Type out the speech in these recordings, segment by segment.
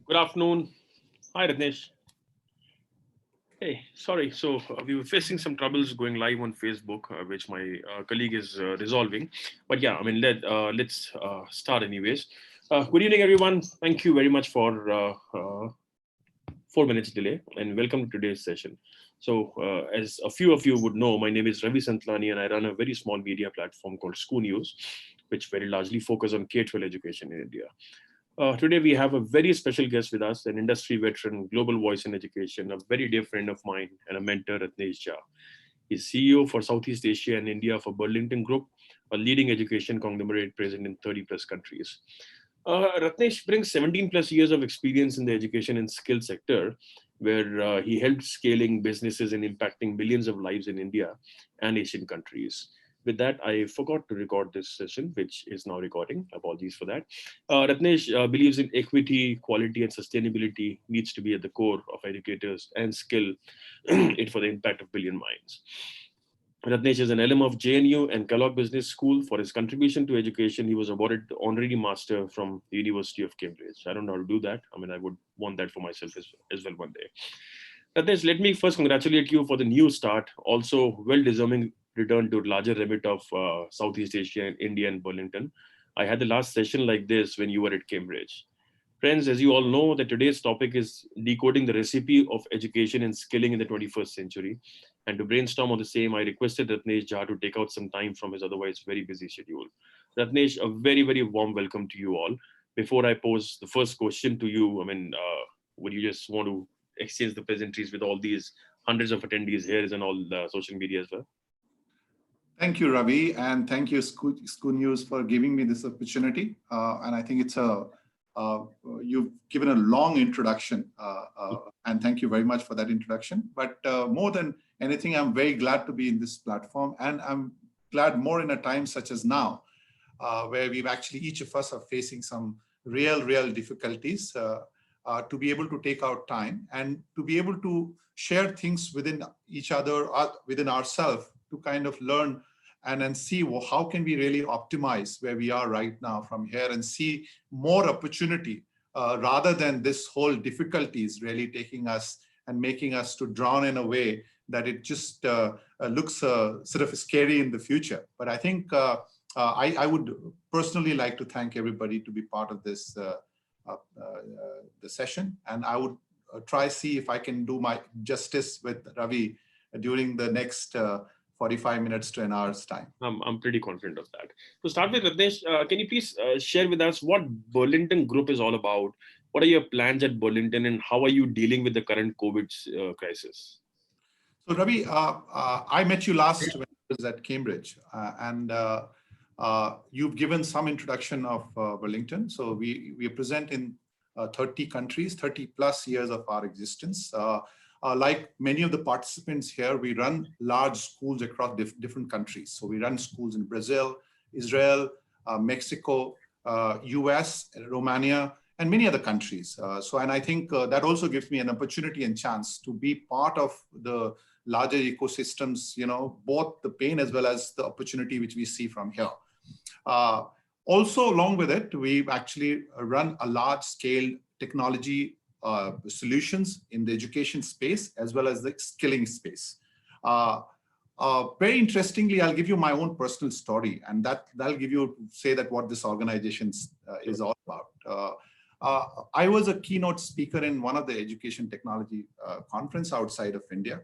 Good afternoon. Hi, Ratnesh. Hey, sorry. We were facing some troubles going live on Facebook, which my colleague is resolving. But yeah, I mean, let's start anyways. Good evening, everyone. Thank you very much for 4 minutes delay, and welcome to today's session. As a few of you would know, my name is Ravi Santlani, and I run a very small media platform called ScooNews, which very largely focus on K-12 education in India. Today, we have a very special guest with us, an industry veteran, global voice in education, a very dear friend of mine, and a mentor, Ratnesh Jha. He's CEO for Southeast Asia and India for Burlington Group, a leading education conglomerate present in 30 plus countries. Ratnesh brings 17 plus years of experience in the education and skill sector, where he helped scaling businesses and impacting millions of lives in India and Asian countries. With that, I forgot to record this session, which is now recording. Apologies for that. Ratnesh believes in equity, quality, and sustainability needs to be at the core of educators and skill it for the impact of billion minds. Ratnesh is an alum of JNU and Kellogg Business School. For his contribution to education, he was awarded the honorary master from the University of Cambridge. I don't know how to do that. I mean, I would want that for myself as well one day. Ratnesh, let me first congratulate you for the new start. Also, well-deserving return to larger remit of Southeast Asia and India and Burlington. I had the last session like this when you were at Cambridge. Friends, as you all know, that today's topic is decoding the recipe of education and skilling in the 21st century. And to brainstorm on the same, I requested Ratnesh Jha to take out some time from his otherwise very busy schedule. Ratnesh, a very, very warm welcome to you all. Before I pose the first question to you, I mean, would you just want to exchange the pleasantries with all these hundreds of attendees here and all the social media as well? Thank you, Ravi, and thank you, ScooNews, for giving me this opportunity. And I think you've given a long introduction, and thank you very much for that introduction. But more than anything, I'm very glad to be in this platform, and I'm glad more in a time such as now, where we've actually, each of us are facing some real difficulties, to be able to take out time and to be able to share things within each other, within ourselves, to kind of learn and then see, well, how can we really optimize where we are right now from here and see more opportunity, rather than this whole difficulties really taking us and making us to drown in a way that it just looks sort of scary in the future. But I think I would personally like to thank everybody to be part of this the session, and I would try see if I can do my justice with Ravi during the next 45 minutes to an hour's time. I'm pretty confident of that. To start with, Ratnesh, can you please share with us what Burlington Group is all about? What are your plans at Burlington, and how are you dealing with the current COVID crisis? So, Ravi, I met you last when I was at Cambridge, and you've given some introduction of Burlington. So we are present in 30 countries, 30 plus years of our existence. Like many of the participants here, we run large schools across different countries. So we run schools in Brazil, Israel, Mexico, US, Romania, and many other countries. And I think that also gives me an opportunity and chance to be part of the larger ecosystems, both the pain as well as the opportunity which we see from here. Also, along with it, we've actually run a large scale technology solutions in the education space as well as the skilling space. Very interestingly, I'll give you my own personal story, and that'll give you say that what this organization is all about. I was a keynote speaker in one of the education technology conference outside of India.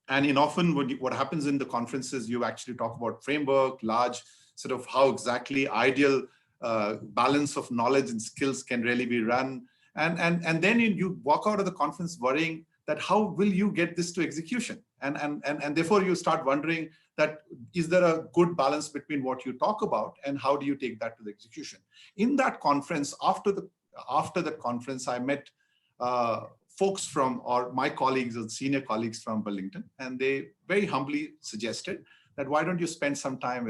And often what happens in the conferences, you actually talk about framework, large sort of how exactly ideal balance of knowledge and skills can really be run. And then you walk out of the conference worrying that how will you get this to execution? And therefore you start wondering that is there a good balance between what you talk about and how do you take that to the execution? In that conference, after the conference, I met folks from, or my colleagues or senior colleagues from Burlington, and they very humbly suggested that why don't you spend some time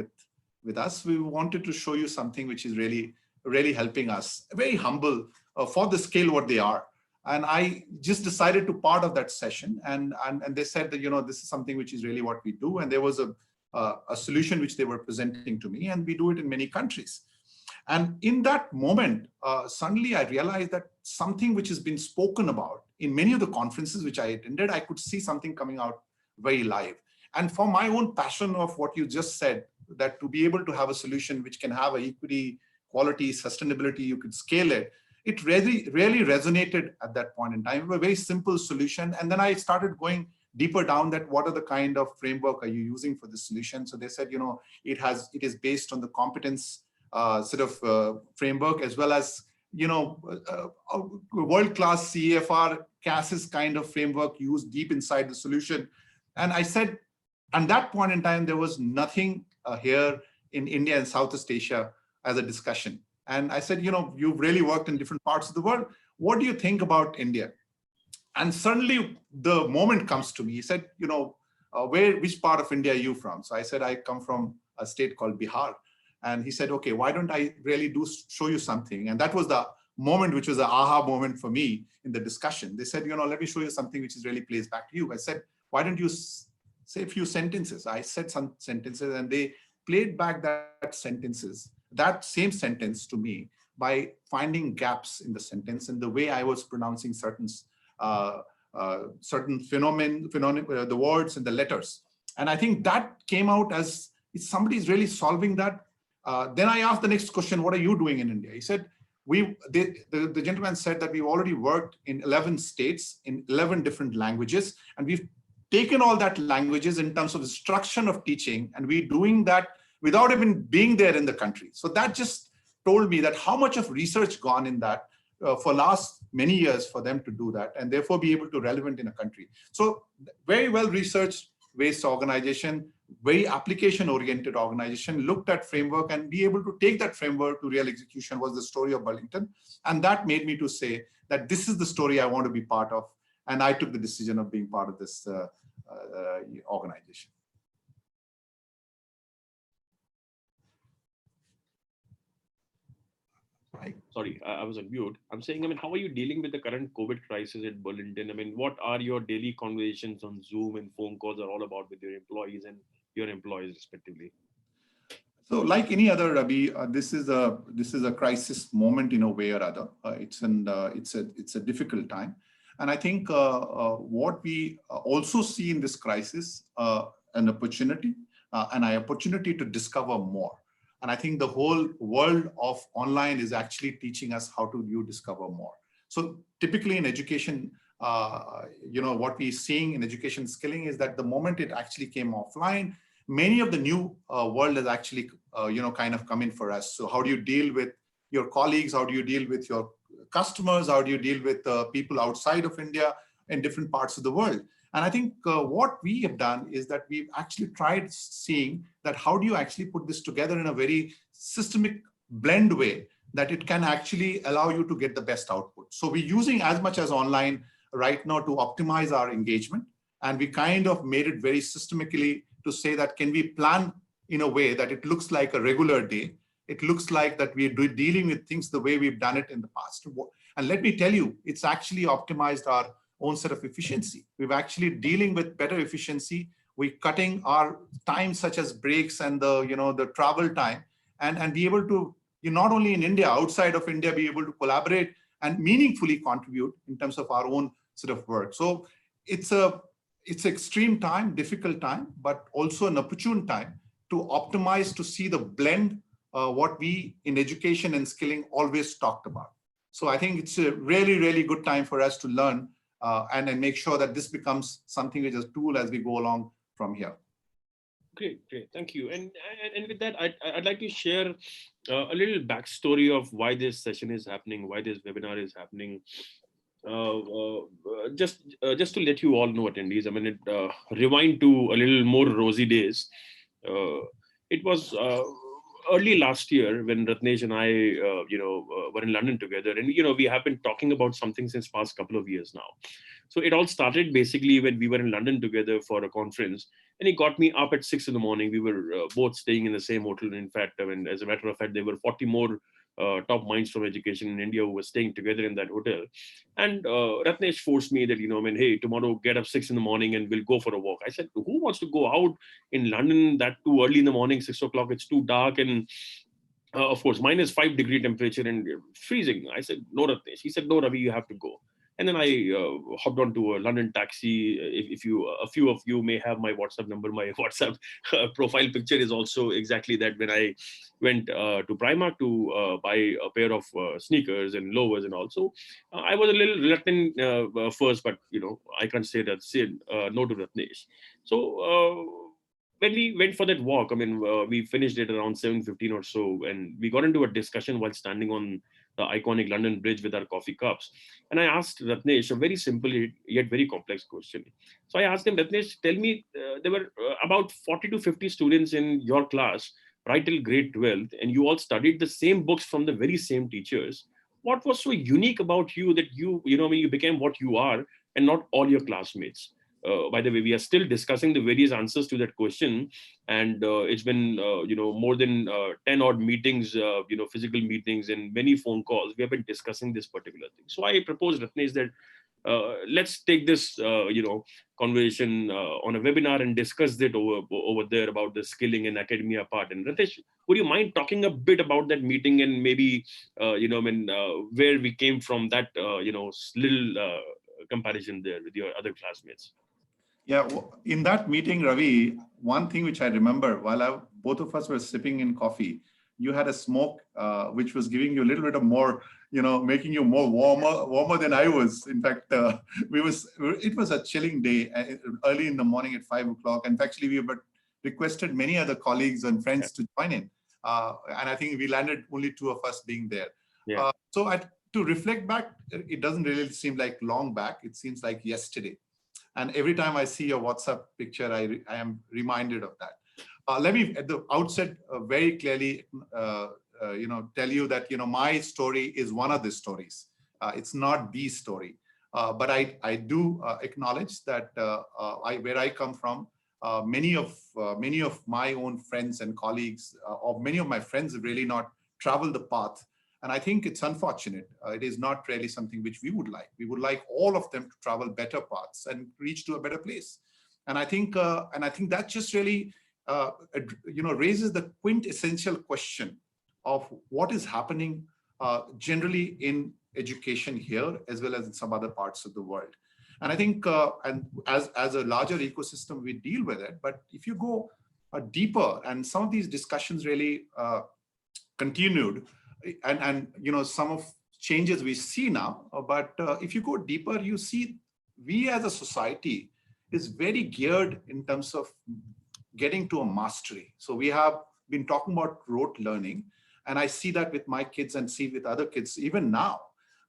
with us? We wanted to show you something which is really helping us. Very humble for the scale what they are. And I just decided to part of that session, and they said that this is something which is really what we do. And there was a solution which they were presenting to me, and we do it in many countries. And in that moment, suddenly I realized that something which has been spoken about in many of the conferences which I attended, I could see something coming out very live. And for my own passion of what you just said, that to be able to have a solution which can have a equity, quality, sustainability, you could scale it, it really resonated at that point in time. It was a very simple solution. And then I started going deeper down that what are the kind of framework are you using for this solution? So they said, it is based on the competence framework, as well as, a world-class CFR CASIS kind of framework used deep inside the solution. And I said, at that point in time, there was nothing here in India and Southeast Asia as a discussion. And I said, you've really worked in different parts of the world. What do you think about India? And suddenly the moment comes to me. He said, which part of India are you from? So I said, I come from a state called Bihar. And he said, okay, why don't I really show you something? And that was the moment, which was an aha moment for me in the discussion. They said, let me show you something which is really plays back to you. I said, why don't you say a few sentences? I said some sentences and they played back that same sentence to me by finding gaps in the sentence and the way I was pronouncing certain phenomena, the words and the letters. And I think that came out as if somebody is really solving that. Then I asked the next question, what are you doing in India? He said, the gentleman said that we've already worked in 11 states in 11 different languages. And we've taken all that languages in terms of instruction of teaching. And we're doing that without even being there in the country. So that just told me that how much of research gone in that for last many years for them to do that and therefore be able to relevant in a country. So very well researched based organization, very application oriented organization, looked at framework and be able to take that framework to real execution was the story of Burlington. And that made me to say that this is the story I want to be part of. And I took the decision of being part of this organization. Sorry, I was on mute. I'm saying, how are you dealing with the current COVID crisis at Burlington? What are your daily conversations on Zoom and phone calls are all about with your employees and your employees respectively? So, like any other, Ravi, this is a crisis moment in a way or other. It's a difficult time, and I think what we also see in this crisis an opportunity to discover more. And I think the whole world of online is actually teaching us how to discover more. So typically in education, what we're seeing in education skilling is that the moment it actually came offline, many of the new world has actually, kind of come in for us. So how do you deal with your colleagues? How do you deal with your customers? How do you deal with people outside of India in different parts of the world? And I think what we have done is that we've actually tried seeing that how do you actually put this together in a very systemic blend way that it can actually allow you to get the best output. So we're using as much as online right now to optimize our engagement. And we kind of made it very systemically to say that can we plan in a way that it looks like a regular day. It looks like that we're dealing with things the way we've done it in the past. And let me tell you, it's actually optimized our own set of efficiency. We're actually dealing with better efficiency. We're cutting our time, such as breaks and the travel time, and be able to, not only in India, outside of India, be able to collaborate and meaningfully contribute in terms of our own sort of work. So it's extreme time, difficult time, but also an opportune time to optimize, to see the blend, what we in education and skilling always talked about. So I think it's a really, really good time for us to learn and make sure that this becomes something which is a tool as we go along from here. Great. Thank you. And with that, I'd like to share a little backstory of why this session is happening, why this webinar is happening. Just to let you all know, attendees, rewind to a little more rosy days. It was early last year when Ratnesh and I, were in London together, and we have been talking about something since past couple of years now. So it all started basically when we were in London together for a conference, and he got me up at 6 in the morning. We were both staying in the same hotel. In fact, as a matter of fact, there were 40 more top minds from education in India who were staying together in that hotel. And Ratnesh forced me that, hey, tomorrow get up 6 in the morning and we'll go for a walk. I said, who wants to go out in London that too early in the morning, 6 o'clock? It's too dark. And of course, -5 degree temperature and freezing. I said, no, Ratnesh. He said, no, Ravi, you have to go. And then I hopped onto a London taxi. If you, a few of you may have my WhatsApp number. My WhatsApp profile picture is also exactly that. When I went to Primark to buy a pair of sneakers and lowers and also, I was a little reluctant first, but I can't say no to Ratnesh. So. When we went for that walk, I mean, we finished it around 7:15 or so, and we got into a discussion while standing on the iconic London Bridge with our coffee cups. And I asked Ratnesh a very simple yet very complex question. So I asked him, Ratnesh, tell me, there were about 40 to 50 students in your class right till grade 12, and you all studied the same books from the very same teachers. What was so unique about you that you became what you are and not all your classmates? By the way, we are still discussing the various answers to that question, and it's been more than 10 odd meetings, physical meetings and many phone calls. We have been discussing this particular thing. So I proposed, Ratnesh, that let's take this conversation on a webinar and discuss it over there about the skilling and academia part. And Ratnesh, would you mind talking a bit about that meeting and maybe where we came from, that little comparison there with your other classmates? Yeah, in that meeting, Ravi, one thing which I remember, while both of us were sipping in coffee, you had a smoke which was giving you a little bit of more, making you more warmer than I was. In fact, it was a chilling day, early in the morning at 5 o'clock. And actually, we requested many other colleagues and friends to join in. And I think we landed only two of us being there. Yeah. To reflect back, it doesn't really seem like long back. It seems like yesterday. And every time I see your WhatsApp picture, I am reminded of that. Let me, at the outset, very clearly, tell you that my story is one of the stories. It's not the story, but I do acknowledge that where I come from, many of my own friends and colleagues, or many of my friends have really not traveled the path. And I think it's unfortunate. It is not really something which we would like. We would like all of them to travel better paths and reach to a better place. And I think that just really, raises the quintessential question of what is happening generally in education here, as well as in some other parts of the world. And I think, and as a larger ecosystem, we deal with it. But if you go deeper, and some of these discussions really continued, and some of changes we see now, but if you go deeper, you see we as a society is very geared in terms of getting to a mastery. So we have been talking about rote learning, and I see that with my kids and see with other kids even now,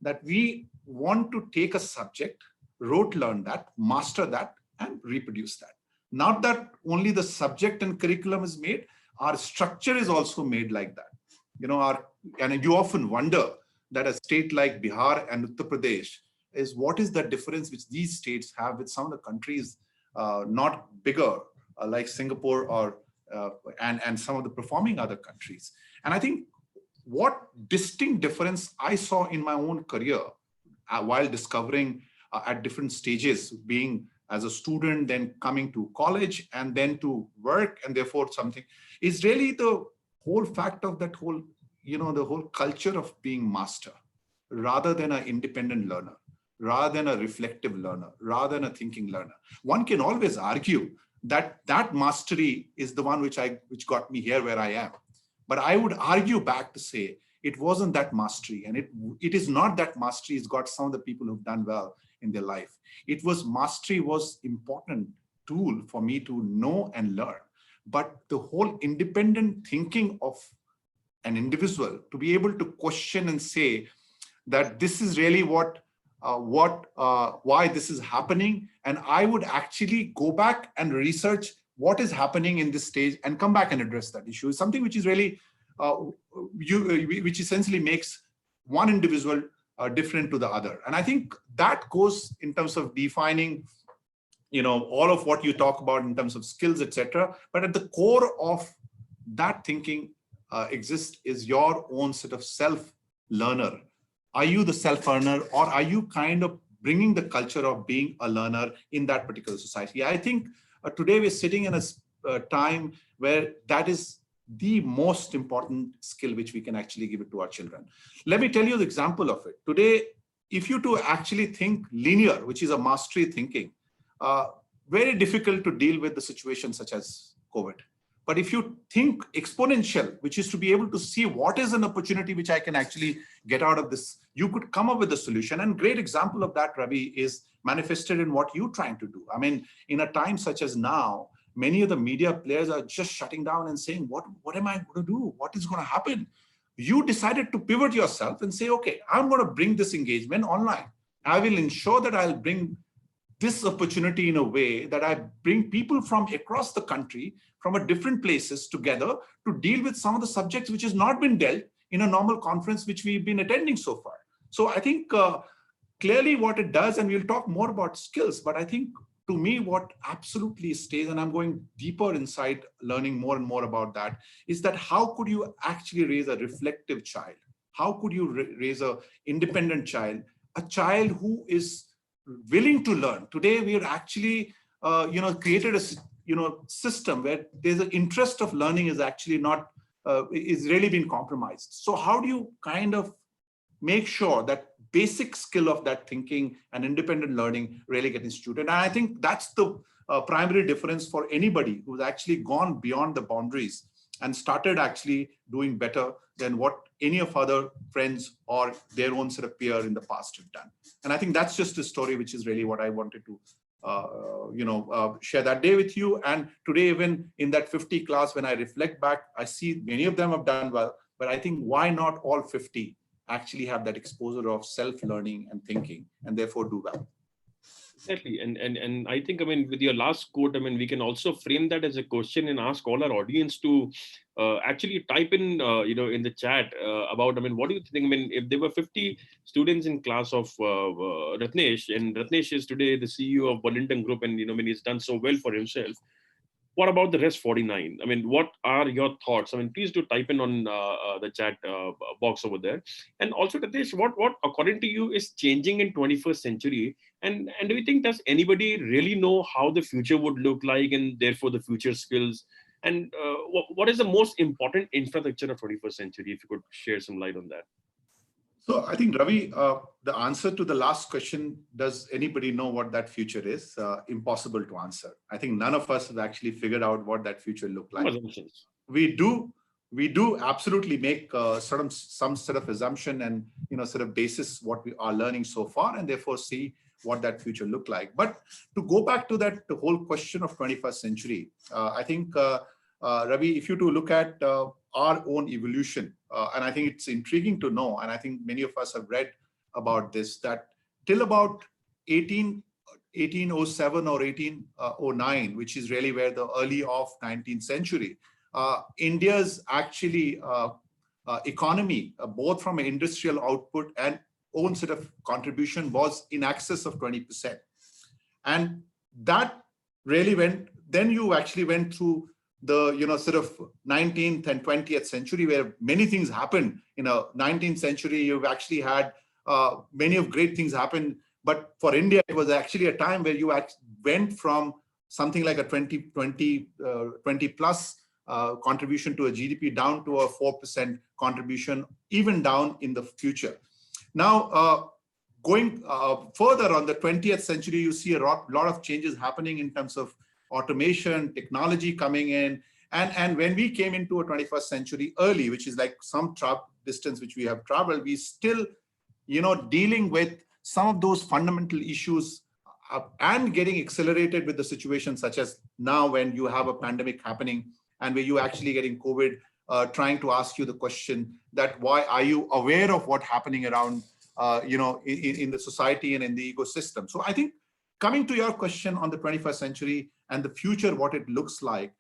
that we want to take a subject, rote learn that, master that, and reproduce that. Not that only the subject and curriculum is made, our structure is also made like that. And you often wonder that a state like Bihar and Uttar Pradesh is what is the difference which these states have with some of the countries not bigger like Singapore or and some of the performing other countries. And I think what distinct difference I saw in my own career while discovering at different stages, being as a student, then coming to college and then to work, and therefore something, is really the whole fact of that whole, the whole culture of being master, rather than an independent learner, rather than a reflective learner, rather than a thinking learner. One can always argue that that mastery is the one which got me here where I am. But I would argue back to say it wasn't that mastery, and it is not that mastery has got some of the people who've done well in their life. Mastery was important tool for me to know and learn. But the whole independent thinking of an individual to be able to question and say that this is really why this is happening. And I would actually go back and research what is happening in this stage and come back and address that issue. Is something which is really, which essentially makes one individual different to the other. And I think that goes in terms of defining all of what you talk about in terms of skills, etc. But at the core of that thinking exists is your own sort of self-learner. Are you the self-learner, or are you kind of bringing the culture of being a learner in that particular society? I think today we're sitting in a time where that is the most important skill which we can actually give it to our children. Let me tell you the example of it. Today, if you to actually think linear, which is a mastery thinking, very difficult to deal with the situation such as COVID. But if you think exponential, which is to be able to see what is an opportunity which I can actually get out of this, you could come up with a solution. And great example of that, Ravi, is manifested in what you're trying to do. I mean, in a time such as now, many of the media players are just shutting down and saying, what am I going to do? What is going to happen? You decided to pivot yourself and say, okay, I'm going to bring this engagement online. I will ensure that I'll bring this opportunity in a way that I bring people from across the country, from a different places together to deal with some of the subjects which has not been dealt in a normal conference which we've been attending so far. So I think clearly what it does, and we'll talk more about skills, but I think to me what absolutely stays, and I'm going deeper inside learning more and more about that, is that how could you actually raise a reflective child? How could you raise an independent child, a child who is willing to learn? Today, we are actually, created a, system where there's an interest of learning is actually not, is really being compromised. So how do you kind of make sure that basic skill of that thinking and independent learning really get instituted? And I think that's the primary difference for anybody who's actually gone beyond the boundaries and started actually doing better than what any of other friends or their own sort of peer in the past have done. And I think that's just a story, which is really what I wanted to, share that day with you. And today, even in that 50 class, when I reflect back, I see many of them have done well, but I think why not all 50 actually have that exposure of self-learning and thinking, and therefore do well. Exactly. And I think, I mean, with your last quote, I mean, we can also frame that as a question and ask all our audience to actually type in, in the chat about, I mean, what do you think? I mean, if there were 50 students in class of Ratnesh, and Ratnesh is today the CEO of Burlington Group, and, I mean, he's done so well for himself. What about the rest 49? I mean, what are your thoughts? I mean, please do type in on the chat box over there. And also, Ratnesh, what according to you is changing in 21st century? And do you think, does anybody really know how the future would look like, and therefore the future skills? And what is the most important infrastructure of 21st century? If you could share some light on that. So I think, Ravi, the answer to the last question, does anybody know what that future is? Impossible to answer. I think none of us have actually figured out what that future look like. We do absolutely make some sort of assumption and sort of basis what we are learning so far, and therefore see what that future look like. But to go back to that, the whole question of 21st century, I think, Ravi, if you to look at our own evolution, and I think it's intriguing to know, and I think many of us have read about this, that till about 1807 or 1809, which is really where the early of 19th century, India's actually economy, both from an industrial output and own set of contribution, was in excess of 20%. And that really then you actually went through the sort of 19th and 20th century, where many things happened. 19th century, you've actually had many of great things happen. But for India, it was actually a time where you went from something like a 20 plus contribution to a GDP down to a 4% contribution, even down in the future. Now, going further on the 20th century, you see a lot of changes happening in terms of automation, technology coming in. And when we came into a 21st century early, which is like some distance which we have traveled, we still, dealing with some of those fundamental issues and getting accelerated with the situation such as now, when you have a pandemic happening and where you actually getting COVID, trying to ask you the question that why are you aware of what's happening around, in the society and in the ecosystem. So I think, coming to your question on the 21st century and the future, what it looks like,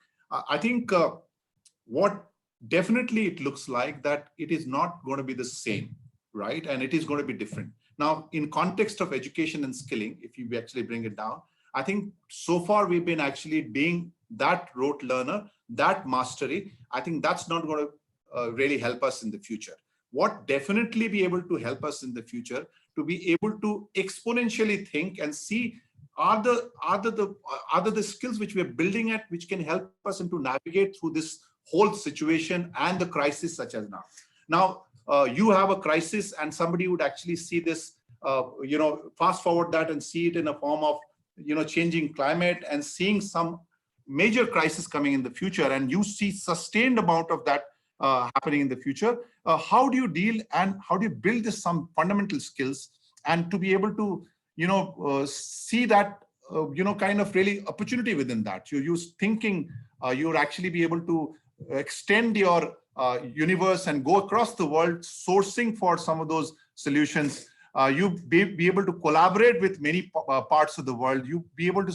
I think what definitely it looks like that it is not going to be the same, right? And it is going to be different. Now, in context of education and skilling, if you actually bring it down, I think so far we've been actually being that rote learner, that mastery. I think that's not going to really help us in the future. What definitely be able to help us in the future, to be able to exponentially think and see are the skills which we are building at, which can help us and to navigate through this whole situation and the crisis such as now. Now, you have a crisis and somebody would actually see this, fast forward that and see it in a form of, changing climate and seeing some major crisis coming in the future, and you see sustained amount of that happening in the future. How do you deal and how do you build this some fundamental skills and to be able to, see that, kind of really opportunity within that? You use thinking, you'll actually be able to extend your universe and go across the world sourcing for some of those solutions. You be able to collaborate with many parts of the world. You be able to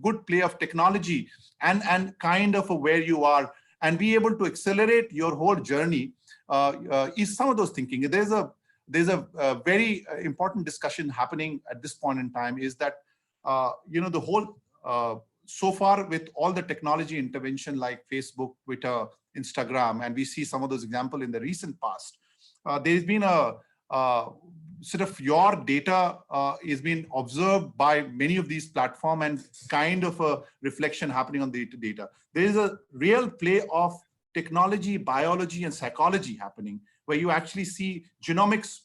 good play of technology and kind of where you are and be able to accelerate your whole journey is some of those thinking. There's a very important discussion happening at this point in time is that, the whole, so far with all the technology intervention like Facebook, Twitter, Instagram, and we see some of those examples in the recent past, there's been a sort of your data is being observed by many of these platforms and kind of a reflection happening on the data. There is a real play of technology, biology, and psychology happening where you actually see genomics,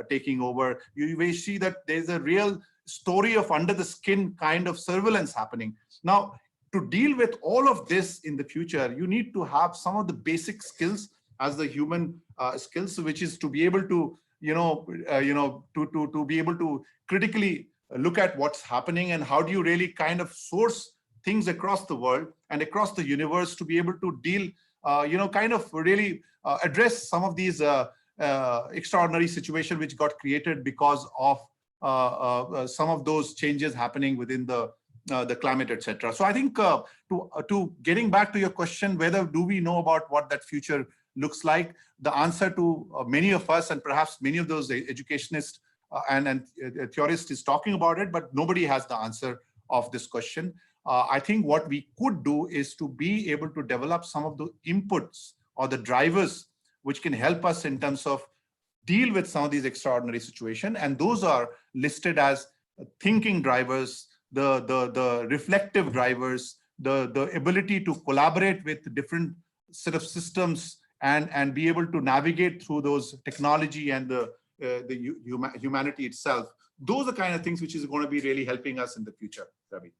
taking over. You may see that there's a real story of under the skin kind of surveillance happening. Now, to deal with all of this in the future, you need to have some of the basic skills as the human skills, which is to be able to, to be able to critically look at what's happening and how do you really kind of source things across the world and across the universe to be able to deal, kind of really address some of these extraordinary situations which got created because of some of those changes happening within the climate, etc. So I think to getting back to your question, whether do we know about what that future looks like, the answer to many of us and perhaps many of those educationists and theorists is talking about it, but nobody has the answer of this question. I think what we could do is to be able to develop some of the inputs or the drivers which can help us in terms of deal with some of these extraordinary situations, and those are listed as thinking drivers, the reflective drivers, the ability to collaborate with different set of systems and be able to navigate through those technology and the humanity itself. Those are kind of things which is going to be really helping us in the future, Ravi.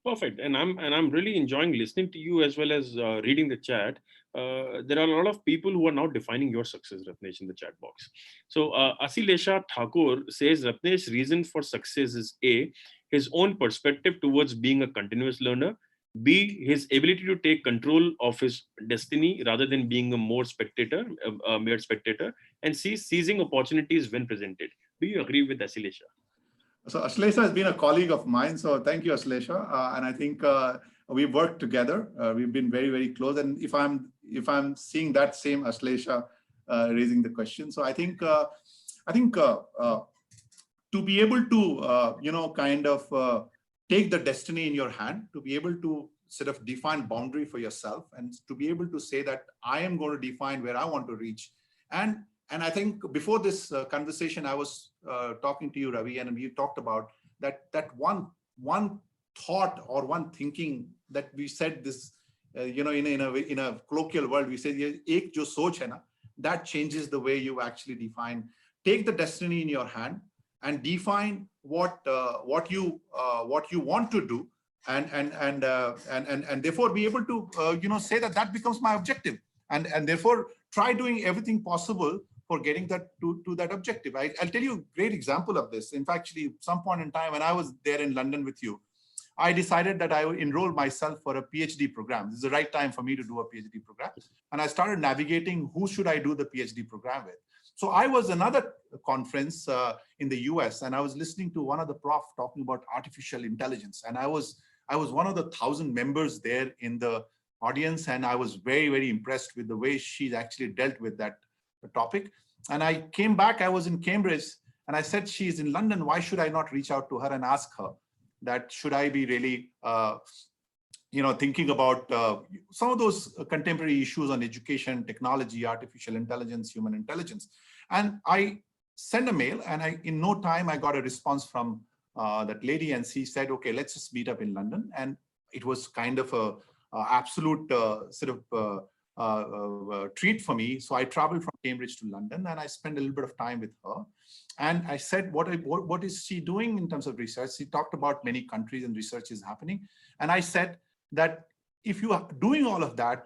Perfect, and I'm really enjoying listening to you as well as reading the chat. There are a lot of people who are now defining your success, Ratnesh, in the chat box. So Asilesha Thakur says Ratnesh's reason for success is A, his own perspective towards being a continuous learner, B, his ability to take control of his destiny rather than being a mere spectator, and C, seizing opportunities when presented. Do you agree with Asilesha? So Asilesha has been a colleague of mine. So thank you, Asilesha. And I think we've worked together. We've been very, very close. And if I'm seeing that same Asilesha raising the question, so I think to be able to kind of take the destiny in your hand, to be able to sort of define boundary for yourself, and to be able to say that I am going to define where I want to reach. And I think before this conversation, I was talking to you, Ravi, and we talked about that one thought or one thinking that we said this, in a colloquial world, we said, "Ek jo soch hai na," that changes the way you actually define. Take the destiny in your hand and define what you want to do, and therefore be able to say that becomes my objective, and therefore try doing everything possible for getting that to that objective. I'll tell you a great example of this. In fact, actually, some point in time when I was there in London with you, I decided that I would enroll myself for a PhD program. This is the right time for me to do a PhD program. And I started navigating who should I do the PhD program with. So I was another conference in the US, and I was listening to one of the prof talking about artificial intelligence. And I was one of the 1,000 members there in the audience, and I was very, very impressed with the way she actually dealt with that topic. And I came back, I was in Cambridge, and I said, she's in London, why should I not reach out to her and ask her that should I be really, thinking about some of those contemporary issues on education, technology, artificial intelligence, human intelligence. And I sent a mail, and in no time, I got a response from that lady, and she said, okay, let's just meet up in London. And it was kind of absolute treat for me. So I traveled from Cambridge to London, and I spent a little bit of time with her. And I said, what is she doing in terms of research? She talked about many countries and research is happening. And I said that if you are doing all of that,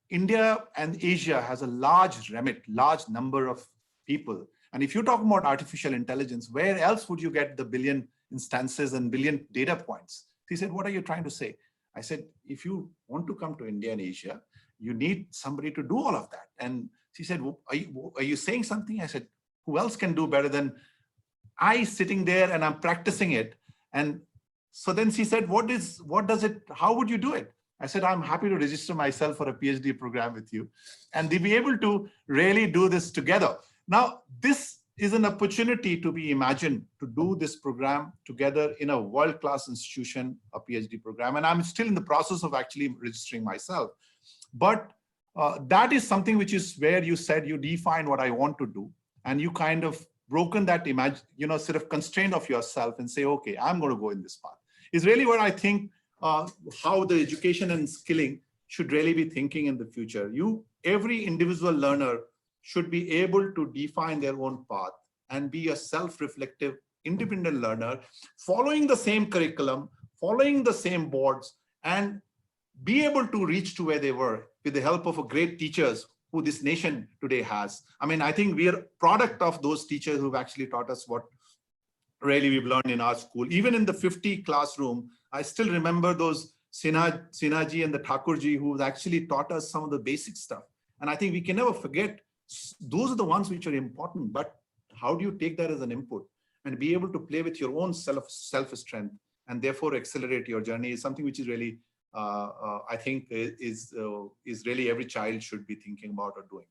India and Asia has a large remit, large number of people. And if you're talking about artificial intelligence, where else would you get the billion instances and billion data points? She said, what are you trying to say? I said, if you want to come to India and Asia, you need somebody to do all of that. And she said, well, are you saying something? I said, who else can do better than I sitting there and I'm practicing it? And so then she said, how would you do it? I said, I'm happy to register myself for a PhD program with you. And they'll be able to really do this together. Now, this is an opportunity to be imagined to do this program together in a world-class institution, a PhD program. And I'm still in the process of actually registering myself. But that is something which is where you said you define what I want to do. And you kind of broken that sort of constraint of yourself and say, okay, I'm going to go in this path. Is really what I think how the education and skilling should really be thinking in the future. Every individual learner should be able to define their own path and be a self-reflective, independent learner, following the same curriculum, following the same boards, and be able to reach to where they were with the help of great teachers who this nation today has. I mean, I think we are product of those teachers who've actually taught us what really we've learned in our school. Even in the 50 classroom, I still remember those Sinhaji and the Thakurji who actually taught us some of the basic stuff. And I think we can never forget, those are the ones which are important, but how do you take that as an input and be able to play with your own self-strength and therefore accelerate your journey is something which is really, I think is really every child should be thinking about or doing.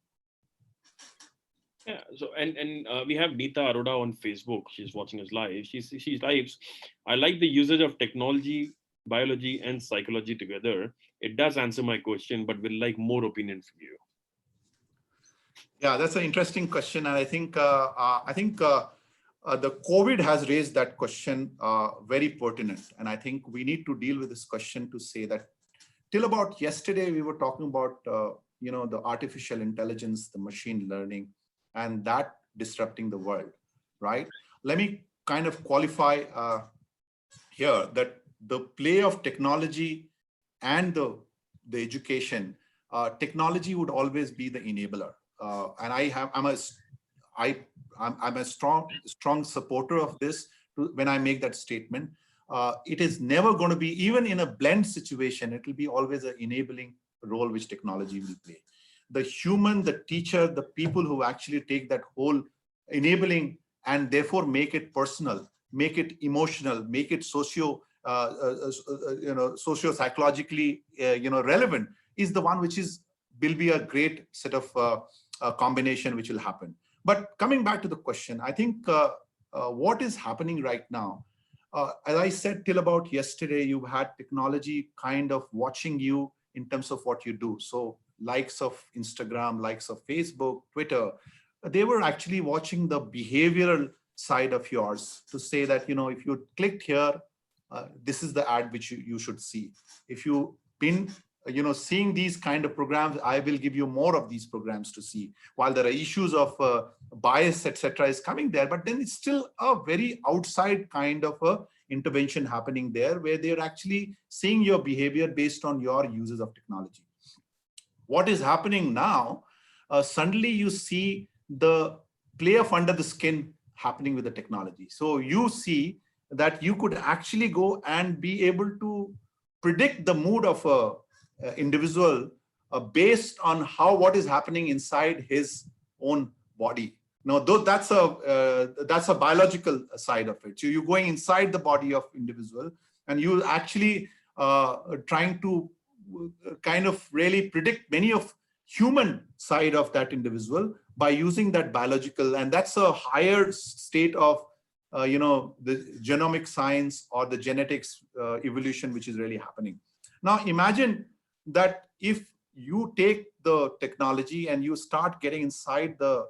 Yeah. So and we have Neeta Arora on Facebook. She's watching us live. She types, I like the usage of technology, biology, and psychology together. It does answer my question, but will like more opinion from you. Yeah, that's an interesting question, and I think the COVID has raised that question very pertinent, and I think we need to deal with this question to say that till about yesterday we were talking about the artificial intelligence, the machine learning, and that disrupting the world, right? Let me kind of qualify here that the play of technology and the education, technology would always be the enabler. And I'm a strong supporter of this when I make that statement. It is never going to be, even in a blend situation, it will be always an enabling role which technology will play. The human, the teacher, the people who actually take that whole enabling and therefore make it personal, make it emotional, make it socio-psychologically relevant is the one which will be a great set of combination which will happen. But coming back to the question, I think what is happening right now, as I said till about yesterday, you've had technology kind of watching you in terms of what you do. So likes of Instagram, likes of Facebook, Twitter, they were actually watching the behavioral side of yours to say that, if you clicked here, this is the ad which you should see. If you've been seeing these kind of programs, I will give you more of these programs to see. While there are issues of bias, etc., is coming there, but then it's still a very outside kind of a intervention happening there, where they're actually seeing your behavior based on your uses of technology. What is happening now? Suddenly you see the play of under the skin happening with the technology. So you see that you could actually go and be able to predict the mood of a individual based on what is happening inside his own body. Now, that's a biological side of it. So you're going inside the body of individual, and you actually trying to kind of really predict many of human side of that individual by using that biological, and that's a higher state of the genomic science or the genetics evolution which is really happening. Now imagine that if you take the technology and you start getting inside the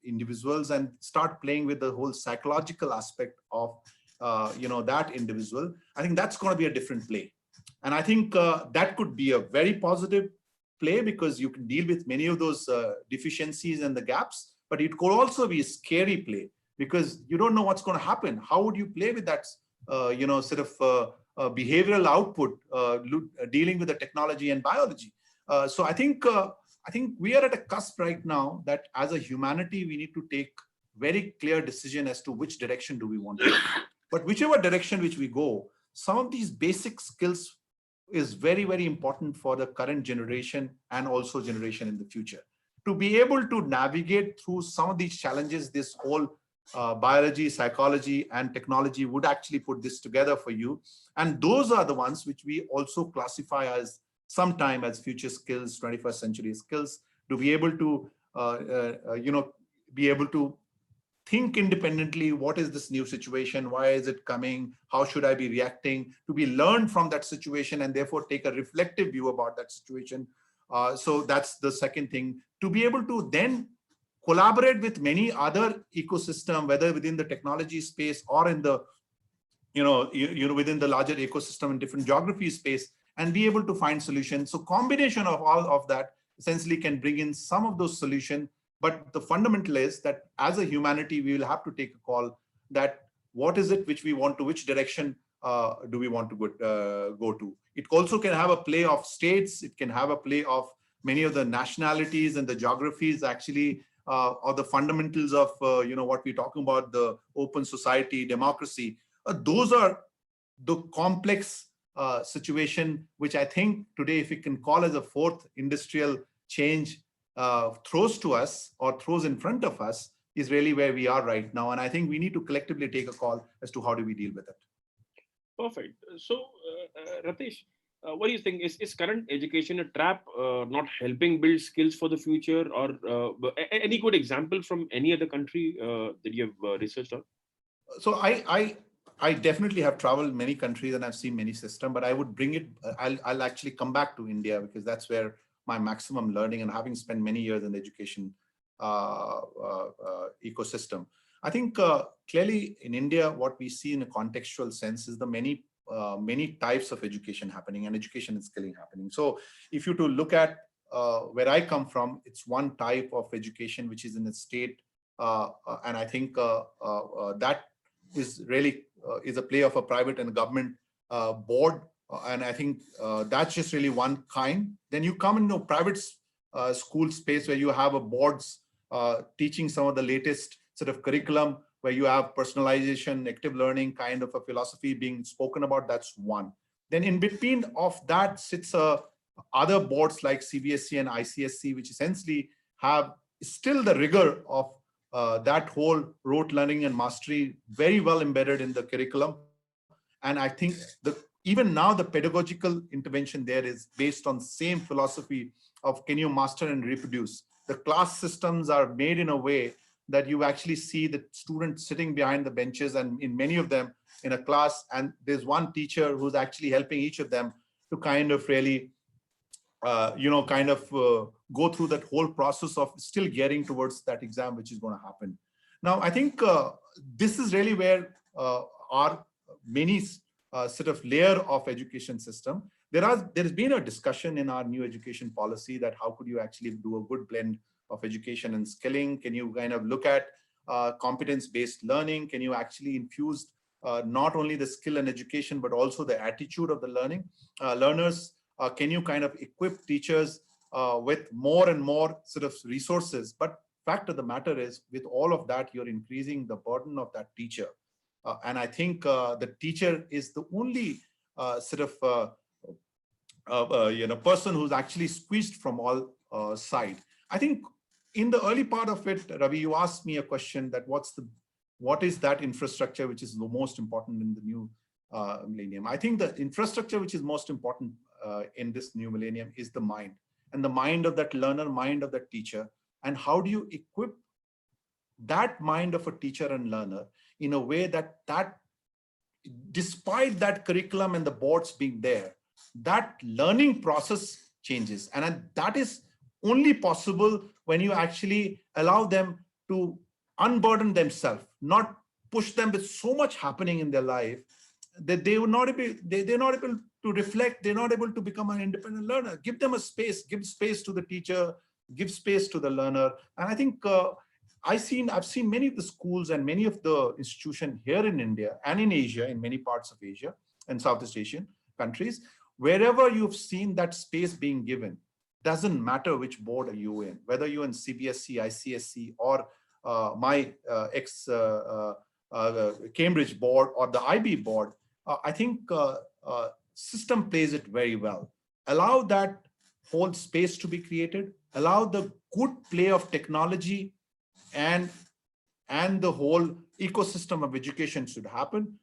individuals and start playing with the whole psychological aspect of that individual, I think that's going to be a different play. And I think that could be a very positive play because you can deal with many of those deficiencies and the gaps, but it could also be a scary play because you don't know what's going to happen. How would you play with that, sort of behavioral output, dealing with the technology and biology? So I think we are at a cusp right now that as a humanity, we need to take very clear decision as to which direction do we want to go. But whichever direction which we go, some of these basic skills is very, very important for the current generation and also generation in the future. To be able to navigate through some of these challenges, this whole biology, psychology, and technology would actually put this together for you. And those are the ones which we also classify as sometime as future skills, 21st century skills, to be able to, be able to think independently. What is this new situation? Why is it coming? How should I be reacting? To be learned from that situation and therefore take a reflective view about that situation. So that's the second thing. To be able to then collaborate with many other ecosystem, whether within the technology space or in the, within the larger ecosystem in different geography space, and be able to find solutions. So combination of all of that essentially can bring in some of those solutions. But the fundamental is that as a humanity, we will have to take a call that what is it which we want to, which direction do we want to go to. It also can have a play of states. It can have a play of many of the nationalities and the geographies actually, or the fundamentals of, what we're talking about, the open society, democracy. Those are the complex situation, which I think today, if we can call as a fourth industrial change, throws to us or throws in front of us, is really where we are right now. And I think we need to collectively take a call as to how do we deal with it. Perfect. So, Ratnesh, what do you think? Is current education a trap, not helping build skills for the future? Or any good example from any other country that you have researched on? So I definitely have traveled many countries and I've seen many systems, but I would bring it, I'll actually come back to India because that's where my maximum learning, and having spent many years in the education ecosystem. I think clearly in India, what we see in a contextual sense is the many types of education happening and education and skilling happening. So if you to look at where I come from, it's one type of education which is in a state, and I think that is really is a play of a private and government board. And I think that's just really one kind. Then you come into private school space where you have a boards teaching some of the latest sort of curriculum, where you have personalization, active learning kind of a philosophy being spoken about. That's one. Then in between of that sits other boards like CBSE and ICSE, which essentially have still the rigor of that whole rote learning and mastery very well embedded in the curriculum. And I think even now the pedagogical intervention there is based on same philosophy of can you master and reproduce. The class systems are made in a way that you actually see the students sitting behind the benches, and in many of them in a class, and there's one teacher who's actually helping each of them to kind of really go through that whole process of still getting towards that exam which is going to happen. Now I think this is really where our many sort of layer of education system. There's been a discussion in our new education policy that how could you actually do a good blend of education and skilling? Can you kind of look at competence-based learning? Can you actually infuse not only the skill and education, but also the attitude of the learners? Can you kind of equip teachers with more and more sort of resources? But fact of the matter is, with all of that, you're increasing the burden of that teacher. And I think the teacher is the only person who's actually squeezed from all sides. I think in the early part of it, Ravi, you asked me a question that what is that infrastructure which is the most important in the new millennium? I think the infrastructure which is most important in this new millennium is the mind, and the mind of that learner, mind of that teacher. And how do you equip that mind of a teacher and learner in a way that despite that curriculum and the boards being there, that learning process changes. And that is only possible when you actually allow them to unburden themselves, not push them with so much happening in their life, that they're not able to reflect, they're not able to become an independent learner. Give them a space, give space to the teacher, give space to the learner. And I think I've seen many of the schools and many of the institutions here in India and in Asia, in many parts of Asia and Southeast Asian countries, wherever you've seen that space being given, doesn't matter which board are you in, whether you're in CBSE, ICSE, or my ex Cambridge board or the IB board. I think system plays it very well. Allow that whole space to be created, allow the good play of technology and the whole ecosystem of education should happen.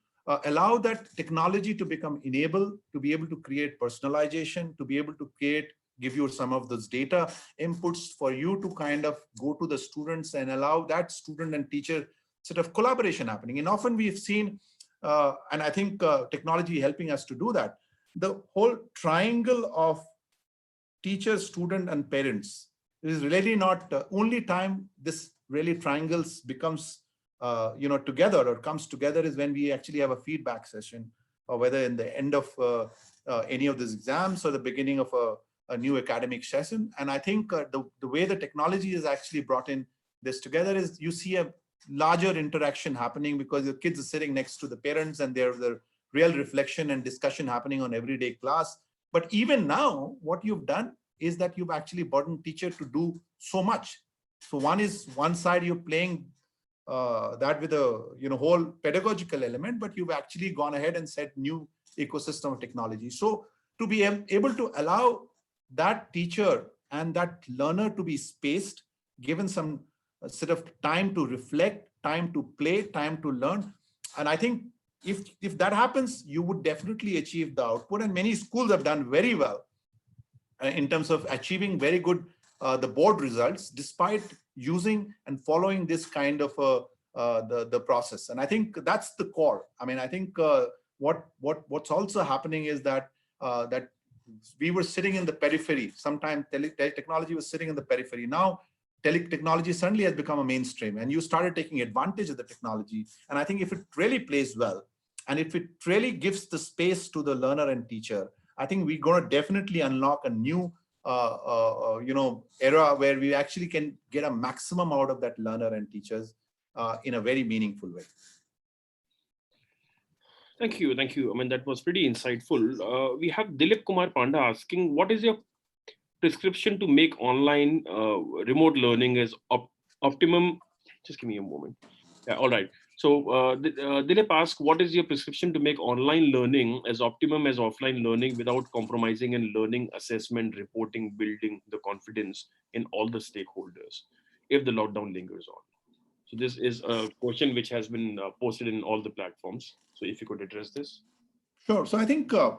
Allow that technology to become enabled, to be able to create personalization, to be able to give you some of those data inputs for you to kind of go to the students and allow that student and teacher sort of collaboration happening. And often we've seen, and I think technology helping us to do that, the whole triangle of teacher, student, and parents is really not the only time this really triangles becomes together or comes together is when we actually have a feedback session, or whether in the end of any of these exams or the beginning of a new academic session. And I think the way the technology is actually brought in this together is you see a larger interaction happening because the kids are sitting next to the parents and there's the real reflection and discussion happening on everyday class. But even now, what you've done is that you've actually burdened teacher to do so much. So one side you're playing that with a whole pedagogical element, but you've actually gone ahead and set new ecosystem of technology. So to be able to allow that teacher and that learner to be spaced, given some sort of time to reflect, time to play, time to learn. And I think if that happens, you would definitely achieve the output. And many schools have done very well in terms of achieving very good the board results, despite using and following this kind of the process. And I think that's the core. I mean, I think what's also happening is that that we were sitting in the periphery. Sometimes technology was sitting in the periphery. Now technology suddenly has become a mainstream, and you started taking advantage of the technology. And I think if it really plays well, and if it really gives the space to the learner and teacher, I think we're going to definitely unlock a new era where we actually can get a maximum out of that learner and teachers in a very meaningful way. Thank you. Thank you. I mean, that was pretty insightful. We have Dilip Kumar Panda asking, what is your prescription to make online remote learning as optimum? Just give me a moment. Yeah, all right. So Dilip asks, what is your prescription to make online learning as optimum as offline learning without compromising in learning, assessment, reporting, building the confidence in all the stakeholders if the lockdown lingers on? So this is a question which has been posted in all the platforms. So if you could address this. Sure. So I think as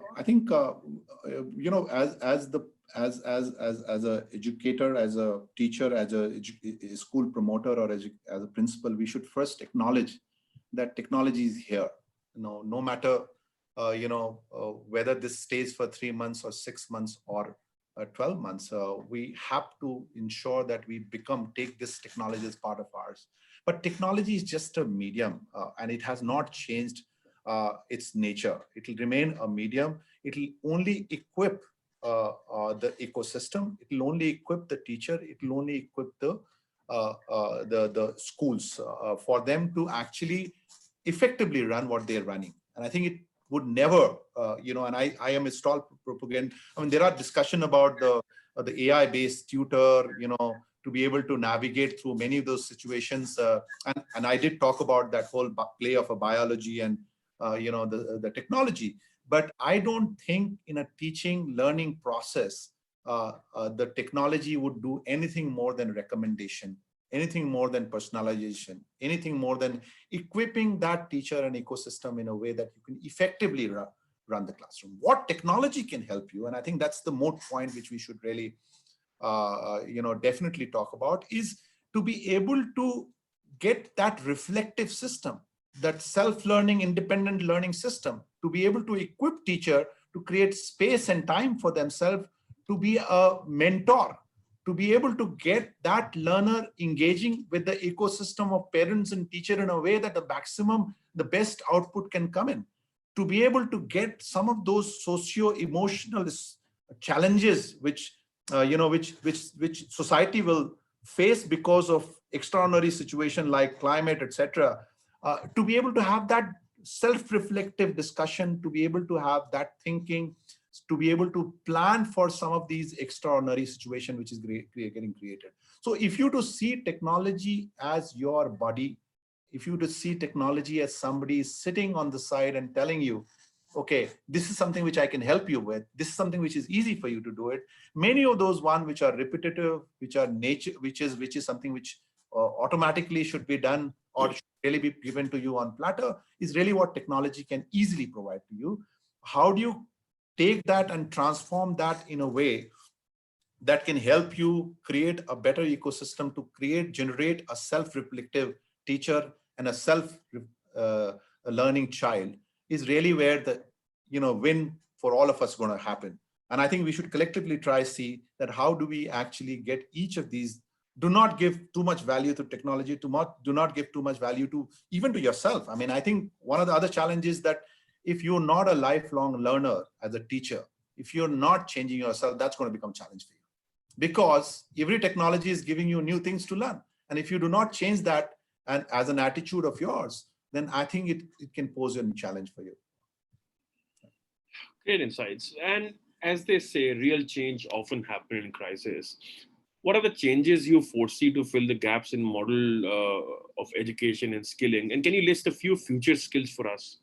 a educator, as a teacher, as a school promoter, or as a principal, we should first acknowledge that technology is here. No matter whether this stays for 3 months or 6 months or 12 months, we have to ensure that we take this technology as part of ours. But technology is just a medium, and it has not changed its nature. It will remain a medium. It will only equip the ecosystem. It will only equip the teacher. It will only equip the schools for them to actually effectively run what they're running. And I think it would never, and I am a stall propaganda. I mean, there are discussion about the AI-based tutor, to be able to navigate through many of those situations. And I did talk about that whole play of a biology and the technology. But I don't think in a teaching learning process, the technology would do anything more than recommendation, anything more than personalization, anything more than equipping that teacher and ecosystem in a way that you can effectively run the classroom. What technology can help you, and I think that's the moot point which we should really definitely talk about, is to be able to get that reflective system, that self-learning, independent learning system, to be able to equip teacher to create space and time for themselves to be a mentor, to be able to get that learner engaging with the ecosystem of parents and teacher in a way that the best output can come in. to be able to get some of those socio-emotional challenges which which society will face because of extraordinary situation like climate, etc. To be able to have that self-reflective discussion, to be able to have that thinking, to be able to plan for some of these extraordinary situation which is getting created. So if you to see technology as your buddy, if you to see technology as somebody sitting on the side and telling you, okay, this is something which I can help you with, this is something which is easy for you to do it. Many of those one which are repetitive, which are nature, which is something which automatically should be done or should really be given to you on platter, is really what technology can easily provide to you. How do you take that and transform that in a way that can help you create a better ecosystem to generate a self-reflective teacher and a self-learning child, is really where the win for all of us going to happen. And I think we should collectively try see that how do we actually get each of these. Do not give too much value to technology, do not give too much value to even to yourself. I mean, I think one of the other challenges that if you're not a lifelong learner as a teacher, if you're not changing yourself, that's going to become a challenge for you, because every technology is giving you new things to learn. And if you do not change that and as an attitude of yours, then I think it can pose a challenge for you. Great insights. And as they say, real change often happens in crisis. What are the changes you foresee to fill the gaps in model of education and skilling? And can you list a few future skills for us?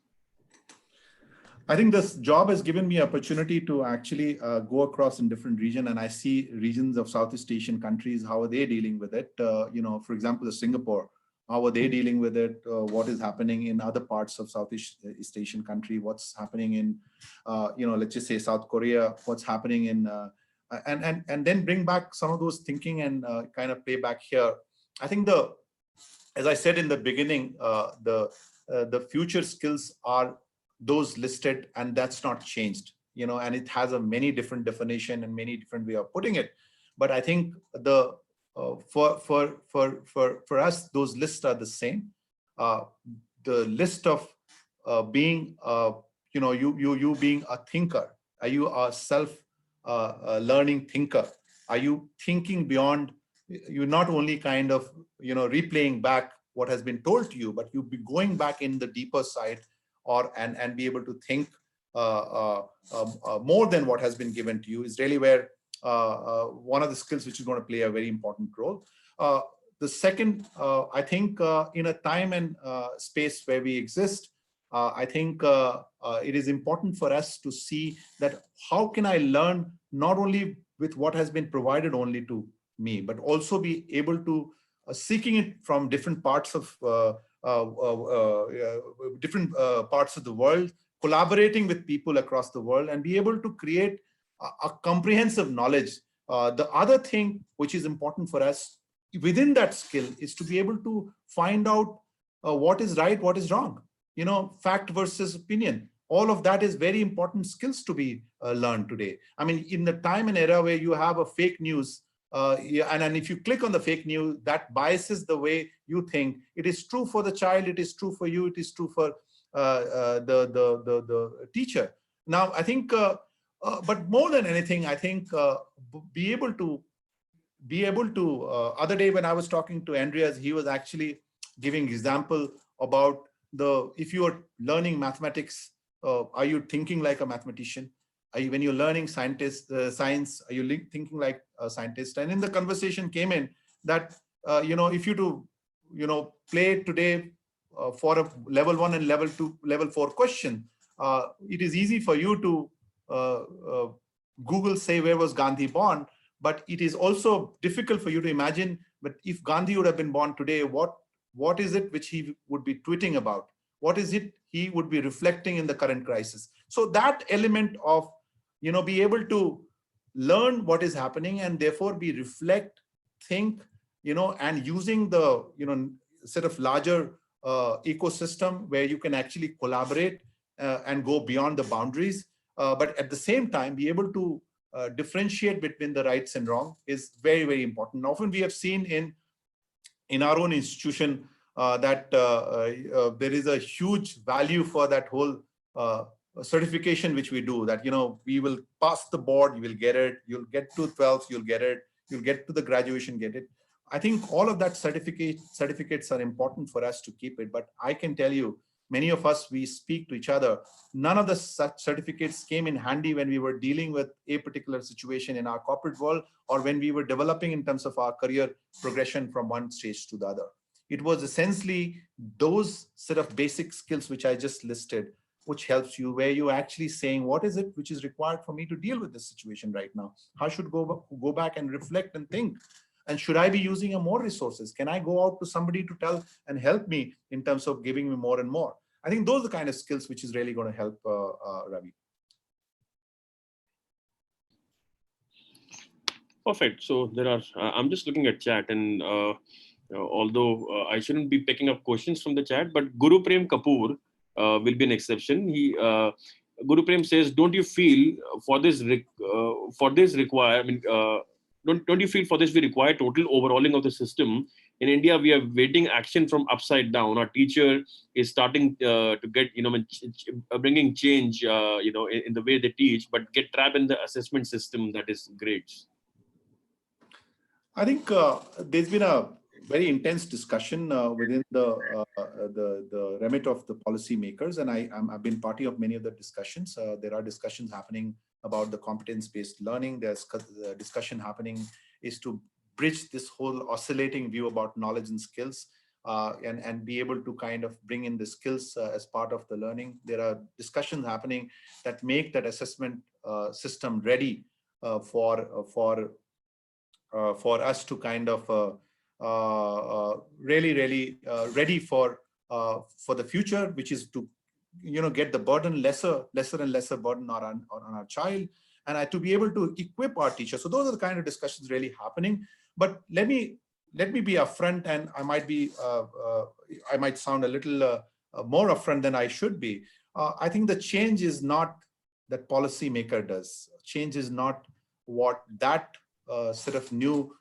I think this job has given me opportunity to actually go across in different regions, and I see regions of Southeast Asian countries, how are they dealing with it? For example, Singapore, how are they dealing with it? What is happening in other parts of Southeast Asian country? What's happening in, let's just say South Korea? What's happening in, and then bring back some of those thinking and kind of play back here. I think as I said in the beginning, the future skills are those listed, and that's not changed, and it has a many different definition and many different way of putting it. But I think for us, those lists are the same. The list of being, you being a thinker. Are you a learning thinker? Are you thinking beyond? You're not only kind of, replaying back what has been told to you, but you be going back in the deeper side, and be able to think more than what has been given to you, is really where one of the skills which is going to play a very important role. The second, I think in a time and space where we exist, I think it is important for us to see that how can I learn not only with what has been provided only to me, but also be able to seeking it from different parts of parts of the world, collaborating with people across the world, and be able to create a comprehensive knowledge. The other thing which is important for us within that skill is to be able to find out what is right, what is wrong, fact versus opinion. All of that is very important skills to be learned today. I mean, in the time and era where you have a fake news, and if you click on the fake news, that biases the way you think. It is true for the child, it is true for you, it is true for the teacher. Now, I think, but more than anything, I think be able to, other day when I was talking to Andreas, he was actually giving example about if you are learning mathematics, are you thinking like a mathematician? When you're learning science, are you thinking like a scientist? And in the conversation came in that, if you do, play today for a level 1 and level 2, level 4 question, it is easy for you to Google say where was Gandhi born, but it is also difficult for you to imagine, but if Gandhi would have been born today, what is it which he would be tweeting about? What is it he would be reflecting in the current crisis? So that element of, be able to learn what is happening and therefore reflect, think, and using the, sort of larger ecosystem where you can actually collaborate and go beyond the boundaries. But at the same time, be able to differentiate between the rights and wrong is very, very important. Often we have seen in our own institution that there is a huge value for that whole certification which we do, that, we will pass the board, you will get it, you'll get to 12th, you'll get it, you'll get to the graduation, get it. I think all of that certificates are important for us to keep it. But I can tell you, many of us, we speak to each other. None of the such certificates came in handy when we were dealing with a particular situation in our corporate world, or when we were developing in terms of our career progression from one stage to the other. It was essentially those set of basic skills which I just listed, which helps you, where you actually saying, what is it which is required for me to deal with this situation right now? How should go back and reflect and think? And should I be using more resources? Can I go out to somebody to tell and help me in terms of giving me more and more? I think those are the kind of skills which is really going to help, Ravi. Perfect. So there are, I'm just looking at chat, and although I shouldn't be picking up questions from the chat, but Guru Prem Kapoor will be an exception. Guru Prem says, don't you feel for this require, I mean, don't you feel for this we require total overhauling of the system? In India, we are waiting action from upside down. Our teacher is starting to get, bringing change, in the way they teach, but get trapped in the assessment system that is grades. I think there's been a very intense discussion within the remit of the policymakers, and I've been party of many of the discussions. There are discussions happening about the competence-based learning. There's the discussion happening is to bridge this whole oscillating view about knowledge and skills, and be able to kind of bring in the skills as part of the learning. There are discussions happening that make that assessment system ready for us to kind of really ready for the future, which is to get the burden lesser and lesser burden on our child, and to be able to equip our teachers. So those are the kind of discussions really happening. But let me be upfront, and I might sound a little more upfront than I should be. I think the change is not that policymaker does. Change is not what that sort of new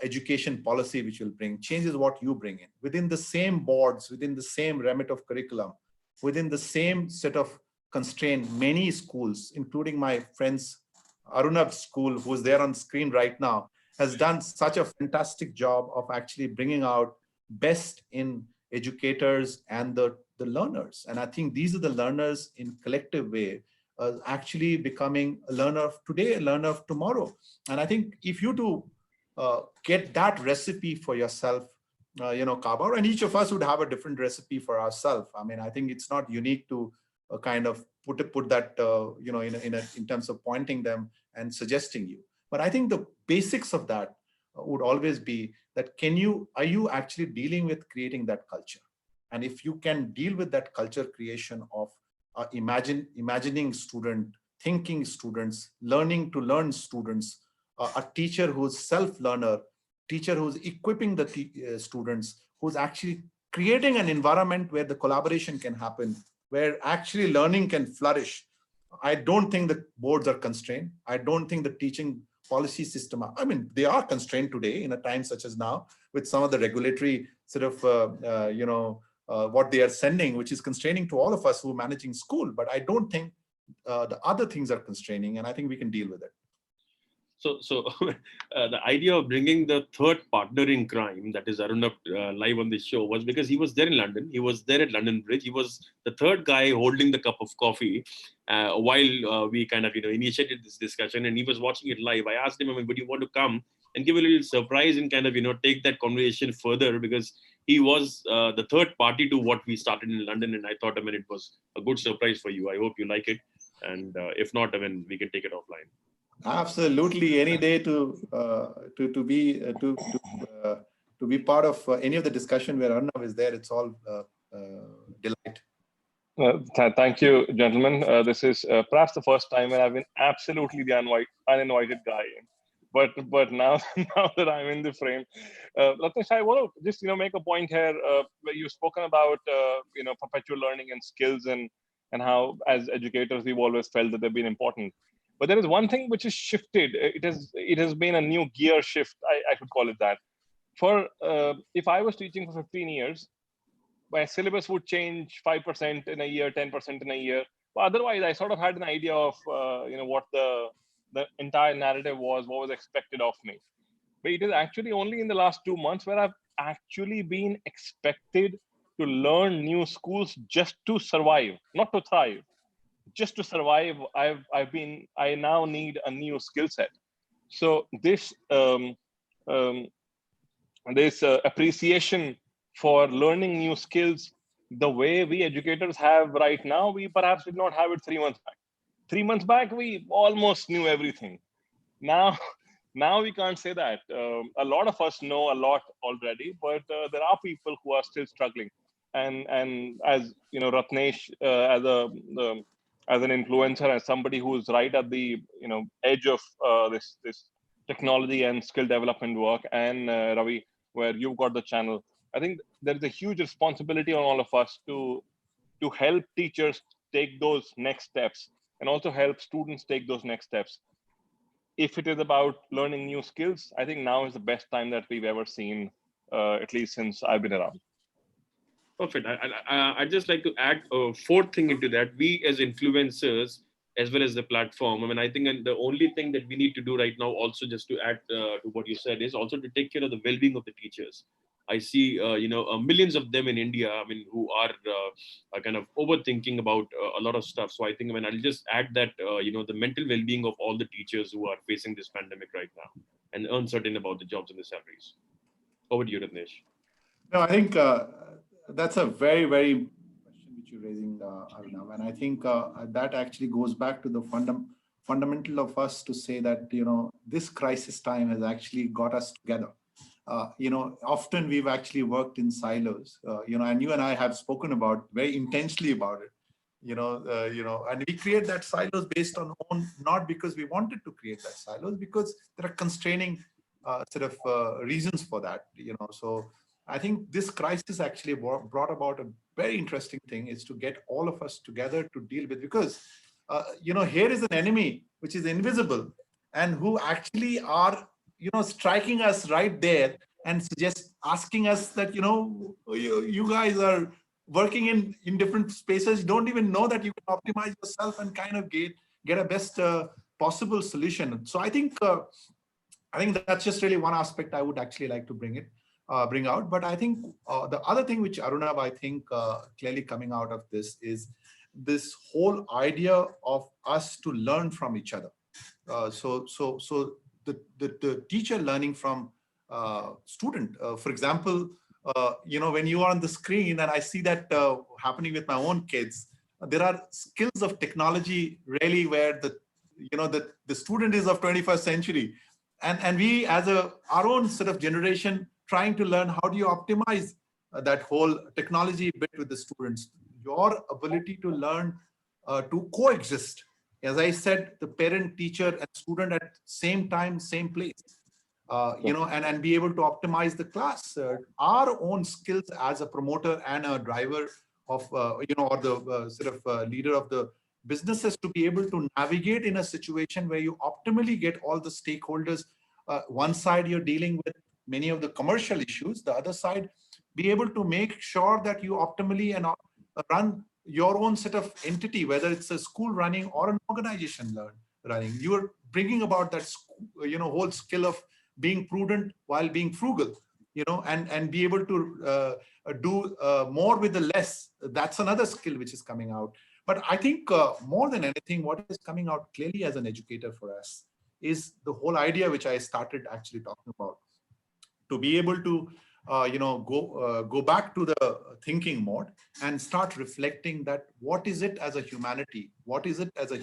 education policy which will bring. Change is what you bring in within the same boards, within the same remit of curriculum, within the same set of constraint. Many schools, including my friend's Arunab's school, who's there on screen right now, has done such a fantastic job of actually bringing out best in educators and the learners. And I think these are the learners in collective way, actually becoming a learner of today, a learner of tomorrow. And I think if you do get that recipe for yourself, Kabar, and each of us would have a different recipe for ourselves. I mean, I think it's not unique to kind of put that, in terms of pointing them and suggesting you. But I think the basics of that would always be that are you actually dealing with creating that culture? And if you can deal with that culture creation of imagining student, thinking students, learning to learn students, a teacher who's self-learner, teacher who's equipping the students, who's actually creating an environment where the collaboration can happen, where actually learning can flourish. I don't think the boards are constrained. I don't think the teaching policy system, I mean, they are constrained today in a time such as now with some of the regulatory sort of, what they are sending, which is constraining to all of us who are managing school. But I don't think the other things are constraining, and I think we can deal with it. So the idea of bringing the third partner in crime, that is Arunab, live on this show, was because he was there in London. He was there at London Bridge. He was the third guy holding the cup of coffee while we kind of initiated this discussion, and he was watching it live. I asked him, would you want to come and give a little surprise and kind of take that conversation further, because he was the third party to what we started in London, and I thought, it was a good surprise for you. I hope you like it, and if not, we can take it offline. Absolutely, any day to be part of any of the discussion where Arnav is there. It's all delight. Thank you, gentlemen. This is perhaps the first time when I've been absolutely the uninvited guy. But now that I'm in the frame, Ratnesh, I want to just make a point here. Where you've spoken about perpetual learning and skills, and how as educators we've always felt that they've been important. But there is one thing which has shifted. It has been a new gear shift. I could call it that. If I was teaching for 15 years, my syllabus would change 5% in a year, 10% in a year. But otherwise, I sort of had an idea of what the entire narrative was, what was expected of me. But it is actually only in the last 2 months where I've actually been expected to learn new schools just to survive, not to thrive. Just to survive, I now need a new skill set. So um, this appreciation for learning new skills, the way we educators have right now, we perhaps did not have it 3 months back. 3 months back, we almost knew everything. Now, now we can't say that. A lot of us know a lot already, but there are people who are still struggling. And as you know, Ratnesh, as an influencer, as somebody who's right at the edge of this technology and skill development work, and Ravi, where you've got the channel, I think there is a huge responsibility on all of us to help teachers take those next steps and also help students take those next steps. If it is about learning new skills, I think now is the best time that we've ever seen, at least since I've been around. Perfect. I'd just like to add a fourth thing into that. We as influencers, as well as the platform, I mean, I think the only thing that we need to do right now, also just to add to what you said, is also to take care of the well-being of the teachers. I see, millions of them in India, I mean, who are kind of overthinking about a lot of stuff. So I think, I mean, I'll just add that, the mental well-being of all the teachers who are facing this pandemic right now and uncertain about the jobs and the salaries. Over to you, Ratnesh. No, I think that's a very, very question which you're raising, Arnav. And I think that actually goes back to the fundamental of us to say that, this crisis time has actually got us together. Often we've actually worked in silos, and you and I have spoken about very intensely about it, and we create that silos based on not because we wanted to create that silos, because there are constraining reasons for that, So I think this crisis actually brought about a very interesting thing, is to get all of us together to deal with, because, here is an enemy which is invisible and who actually are striking us right there and asking us that, you guys are working in different spaces. You don't even know that you can optimize yourself and kind of get a best possible solution. So I think that's just really one aspect I would actually like to bring out. But I think the other thing which Arunav, I think clearly coming out of this is this whole idea of us to learn from each other. So the teacher learning from student. For example, when you are on the screen, and I see that happening with my own kids, there are skills of technology really where the student is of 21st century, and we as our own sort of generation trying to learn how do you optimize that whole technology bit with the students. Your ability to learn to coexist. As I said, the parent, teacher, and student at same time, same place, and be able to optimize the class. Our own skills as a promoter and a driver of, or the leader of the businesses, to be able to navigate in a situation where you optimally get all the stakeholders. One side, you're dealing with many of the commercial issues. The other side, be able to make sure that you optimally and run your own set of entity, whether it's a school running or an organization running. You are bringing about that, whole skill of being prudent while being frugal, and be able to do more with the less. That's another skill which is coming out. But I think more than anything, what is coming out clearly as an educator for us is the whole idea which I started actually talking about, to be able to go back to the thinking mode and start reflecting that what is it as a humanity, what is it as a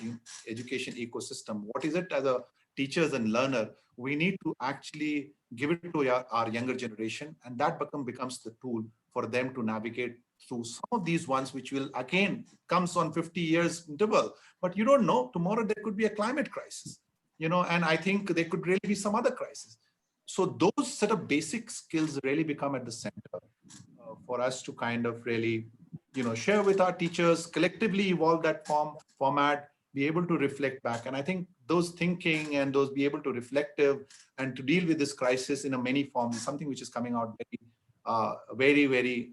education ecosystem, what is it as a teachers and learner. We need to actually give it to our younger generation, and that becomes the tool for them to navigate through some of these ones, which will again comes on 50 years interval. But you don't know, tomorrow there could be a climate crisis, and I think there could really be some other crisis. So those set of basic skills really become at the center for us to kind of really, share with our teachers, collectively evolve that format, be able to reflect back. And I think those thinking and those be able to reflective and to deal with this crisis in a many forms is something which is coming out very, very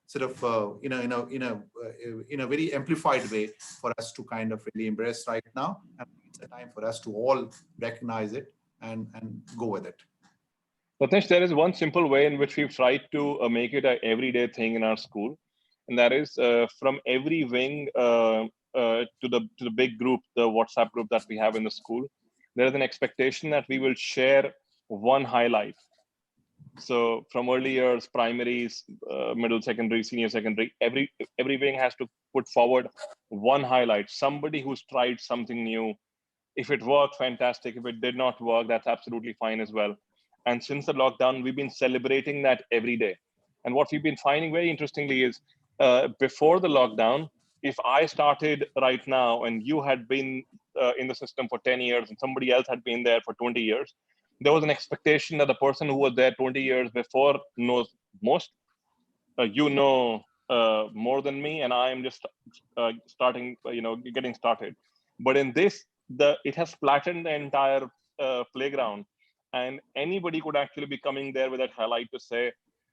sort of in a very amplified way for us to kind of really embrace right now. And it's a time for us to all recognize it and go with it. Ratnesh, there is one simple way in which we've tried to make it an everyday thing in our school, and that is from every wing to the big group, the WhatsApp group that we have in the school. There is an expectation that we will share one highlight. So from early years, primaries, middle secondary, senior secondary, every wing has to put forward one highlight, somebody who's tried something new. If it worked, fantastic. If it did not work, that's absolutely fine as well. And since the lockdown, we've been celebrating that every day. And what we've been finding very interestingly is before the lockdown, if I started right now and you had been in the system for 10 years and somebody else had been there for 20 years, there was an expectation that the person who was there 20 years before knows most. You know more than me, and I am just starting, getting started. But in this, it has flattened the entire playground, and anybody could actually be coming there with that highlight to say,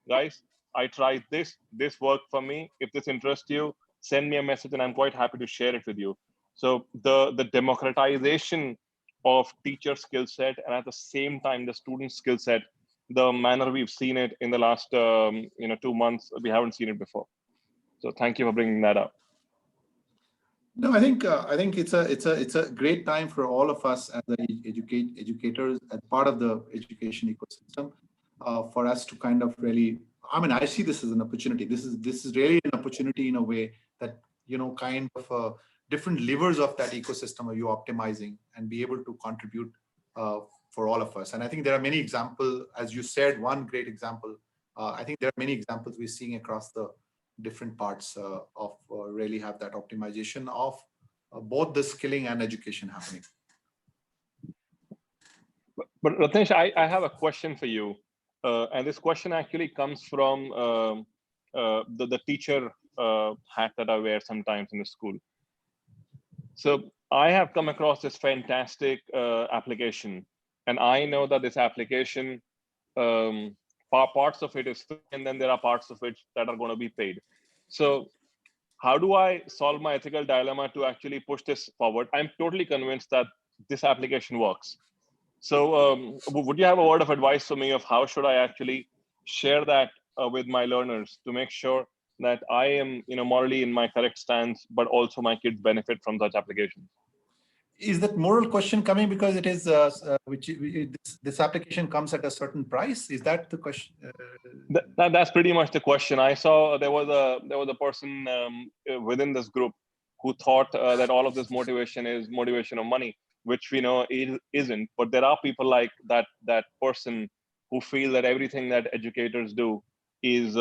guys, I tried this worked for me. If this interests you, send me a message and I'm quite happy to share it with you. So the democratization of teacher skill set, and at the same time the student skill set, the manner we've seen it in the last 2 months, we haven't seen it before. So thank you for bringing that up. No, I think it's a great time for all of us as educators, as part of the education ecosystem, for us to kind of really. I mean, I see this as an opportunity. This is really an opportunity in a way that kind of different levers of that ecosystem are you optimizing and be able to contribute for all of us. And I think there are many examples, as you said, one great example. I think there are many examples we're seeing across the different parts of really have that optimization of both the skilling and education happening. But Ratnesh, I have a question for you. And this question actually comes from the teacher hat that I wear sometimes in the school. So I have come across this fantastic application, and I know that this application, parts of it is free, and then there are parts of it that are going to be paid. So how do I solve my ethical dilemma to actually push this forward? I'm totally convinced that this application works. So would you have a word of advice for me of how should I actually share that with my learners to make sure that I am morally in my correct stance, but also my kids benefit from such applications? Is that moral question coming because it is this application comes at a certain price? Is that the question? That's pretty much the question. I saw there was a person within this group who thought that all of this motivation is motivation of money, which we know it isn't. But there are people like that person who feel that everything that educators do is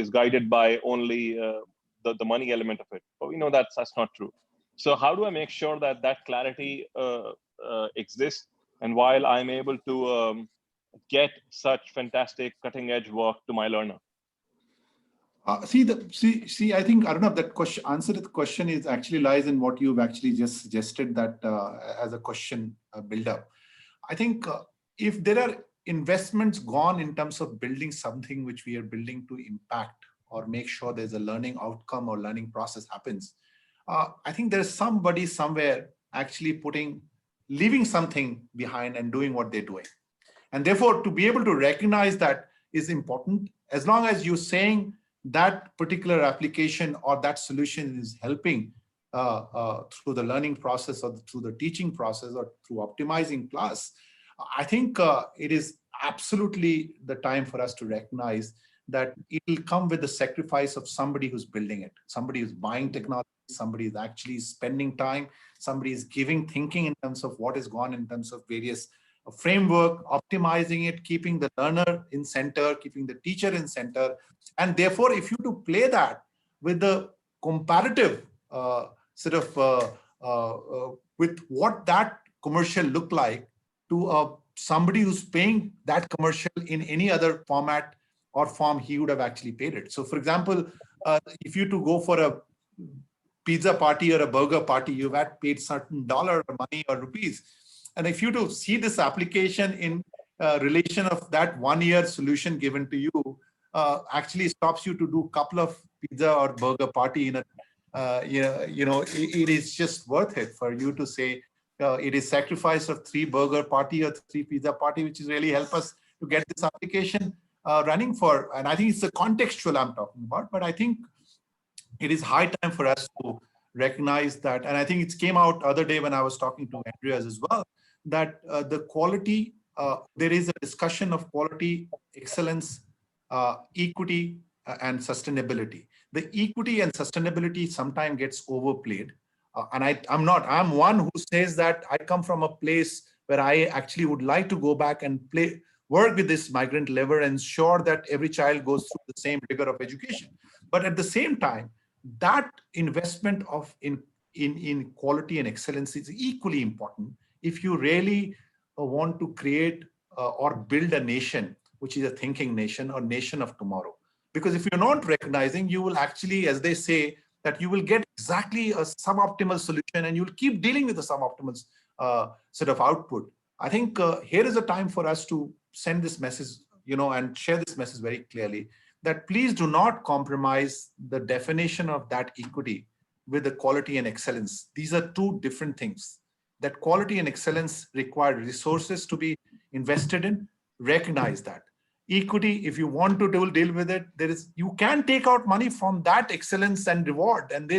guided by only the money element of it. But we know that's not true. So how do I make sure that clarity exists, and while I'm able to get such fantastic cutting edge work to my learner? See, I think, I don't know if that question answer to the question is actually lies in what you've actually just suggested that as a question build up. I think if there are investments gone in terms of building something which we are building to impact or make sure there's a learning outcome or learning process happens, I think there's somebody somewhere actually leaving something behind and doing what they're doing. And therefore, to be able to recognize that is important. As long as you're saying that particular application or that solution is helping through the learning process or through the teaching process or through optimizing class, I think it is absolutely the time for us to recognize that it will come with the sacrifice of somebody who's building it, somebody who's buying technology, somebody is actually spending time, somebody is thinking in terms of what is gone in terms of various framework, optimizing it, keeping the learner in center, keeping the teacher in center. And therefore, if you to play that with the comparative with what that commercial look like to somebody who's paying that commercial in any other format or form, he would have actually paid it. So for example, if you to go for a pizza party or a burger party, you've had paid certain dollar or money or rupees. And if you to see this application in relation of that 1 year solution given to you, actually stops you to do a couple of pizza or burger party in a, it is just worth it for you to say, it is sacrifice of 3 burger party or 3 pizza party, which is really help us to get this application running for. And I think it's the contextual I'm talking about, but I think it is high time for us to recognize that. And I think it came out other day when I was talking to Andreas as well, that the quality, there is a discussion of quality, excellence, equity, and sustainability. The equity and sustainability sometimes gets overplayed. And I'm one who says that I come from a place where I actually would like to go back and work with this migrant labor and ensure that every child goes through the same rigor of education. But at the same time, that investment in quality and excellence is equally important if you really want to create or build a nation which is a thinking nation or nation of tomorrow. Because if you're not recognizing, you will actually, as they say, that you will get exactly a suboptimal solution and you'll keep dealing with the suboptimal sort of output. I think here is a time for us to send this message, and share this message very clearly, that please do not compromise the definition of that equity with the quality and excellence. These are two different things. That quality and excellence require resources to be invested in. Recognize that. Equity, if you want to deal with it, you can take out money from that excellence and reward and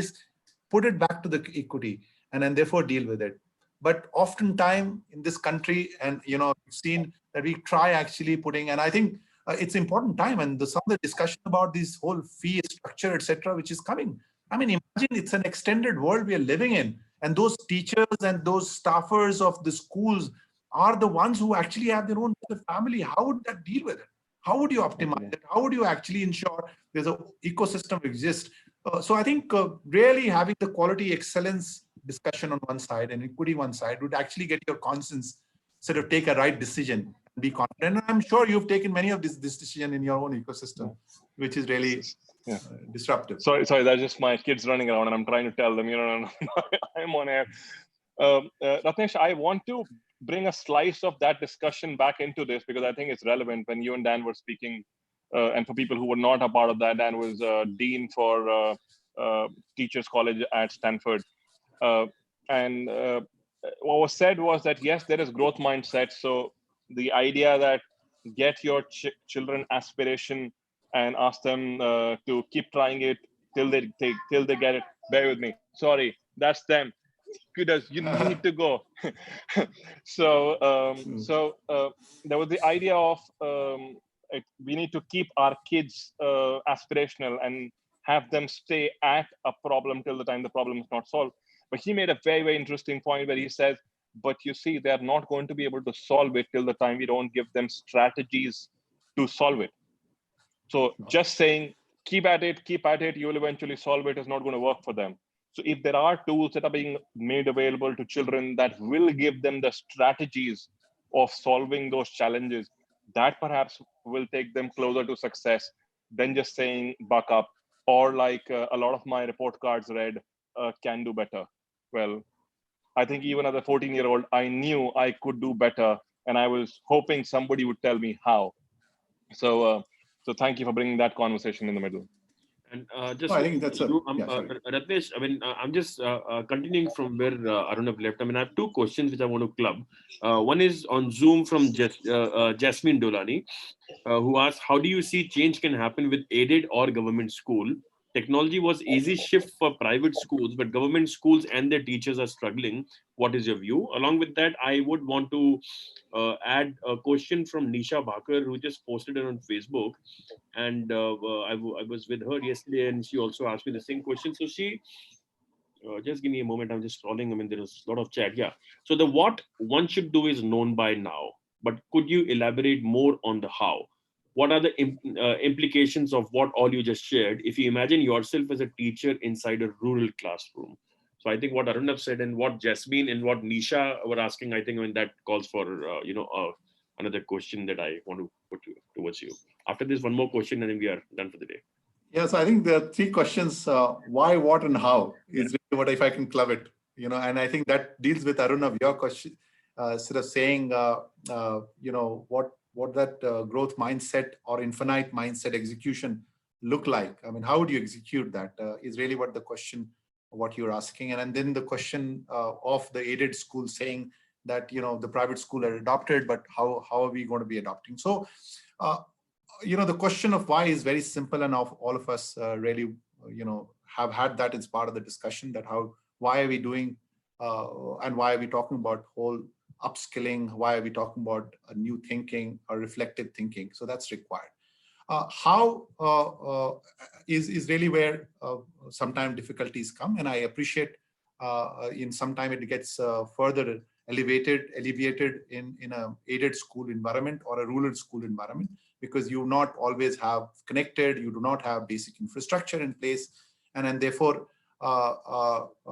put it back to the equity and then therefore deal with it. But oftentimes in this country, and we've seen that we try actually putting, and I think it's important time, and some of the discussion about this whole fee structure, etc., which is coming. I mean, imagine it's an extended world we are living in, and those teachers and those staffers of the schools are the ones who actually have their own family. How would that deal with it? How would you optimize it? How would you actually ensure there's an ecosystem exists? So I think really having the quality excellence discussion on one side and equity one side would actually get your conscience sort of take a right decision, be confident. And I'm sure you've taken many of this decision in your own ecosystem, which is really disruptive. Sorry, that's just my kids running around and I'm trying to tell them, I'm on air. Ratnesh, I want to bring a slice of that discussion back into this because I think it's relevant. When you and Dan were speaking, and for people who were not a part of that, Dan was Dean for Teachers College at Stanford. And what was said was that, yes, there is growth mindset. So the idea that get your children aspiration and ask them to keep trying it till they get it. Bear with me. Sorry, that's them. Kudos, you need to go. So there was the idea of we need to keep our kids aspirational and have them stay at a problem till the time the problem is not solved. But he made a very, very interesting point where he says, but you see, they're not going to be able to solve it till the time we don't give them strategies to solve it. So just saying, keep at it, you will eventually solve it is not going to work for them. So if there are tools that are being made available to children that will give them the strategies of solving those challenges, that perhaps will take them closer to success than just saying buck up, or like a lot of my report cards read, can do better. Well, I think even as a 14-year-old, I knew I could do better, and I was hoping somebody would tell me how. So thank you for bringing that conversation in the middle. And I think that's Ratnesh, I mean, I'm just continuing from where Arunav left. I mean, I have two questions which I want to club. One is on Zoom from Jasmine Dolani, who asks, how do you see change can happen with aided or government school? Technology was easy shift for private schools, but government schools and their teachers are struggling. What is your view? Along with that, I would want to add a question from Nisha Bhaker, who just posted it on Facebook. And I was with her yesterday, and she also asked me the same question. So she, just give me a moment. I'm just scrolling. I mean, there is a lot of chat. Yeah. So the what one should do is known by now, but could you elaborate more on the how? What are the implications of what all you just shared if you imagine yourself as a teacher inside a rural classroom? So I think what Arunav said and what Jasmine and what Nisha were asking, I think, I mean, that calls for another question that I want to put towards you. After this, one more question, and then we are done for the day. Yes, I think there are three questions: why, what, and how is really what, if I can club it. And I think that deals with Arunav, your question, sort of saying, what growth mindset or infinite mindset execution look like? I mean, how would you execute that? Is really what the question, what you're asking. And then the question of the aided school saying that, the private school are adopted, but how are we going to be adopting? So, the question of why is very simple, and all of us really, have had that as part of the discussion, that why are we doing, and why are we talking about whole upskilling? Why are we talking about new thinking or reflective thinking? So that's required. How is really where sometimes difficulties come, and I appreciate in some time it gets further alleviated in a aided school environment or a rural school environment, because you not always have connected, you do not have basic infrastructure in place, and therefore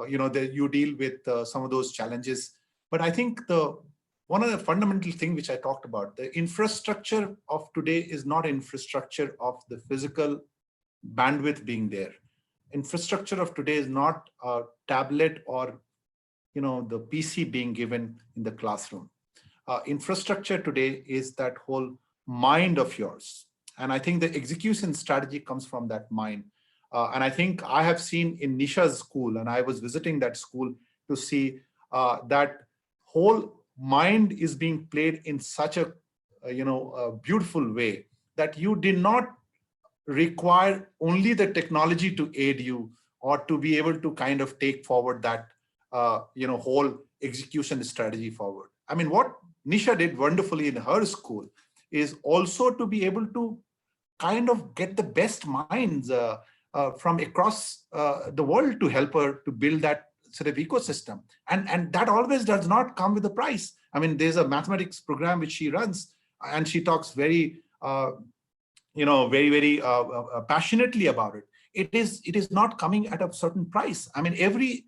you deal with some of those challenges. But I think one of the fundamental things which I talked about, the infrastructure of today is not infrastructure of the physical bandwidth being there. Infrastructure of today is not a tablet or the PC being given in the classroom. Infrastructure today is that whole mind of yours. And I think the execution strategy comes from that mind. And I think I have seen in Nisha's school, and I was visiting that school to see that whole mind is being played in such a beautiful way that you did not require only the technology to aid you or to be able to kind of take forward that whole execution strategy forward. I mean, what Nisha did wonderfully in her school is also to be able to kind of get the best minds from across the world to help her to build that sort of ecosystem. And that always does not come with a price. I mean, there's a mathematics program which she runs, and she talks very, very passionately about it. It is not coming at a certain price. I mean, every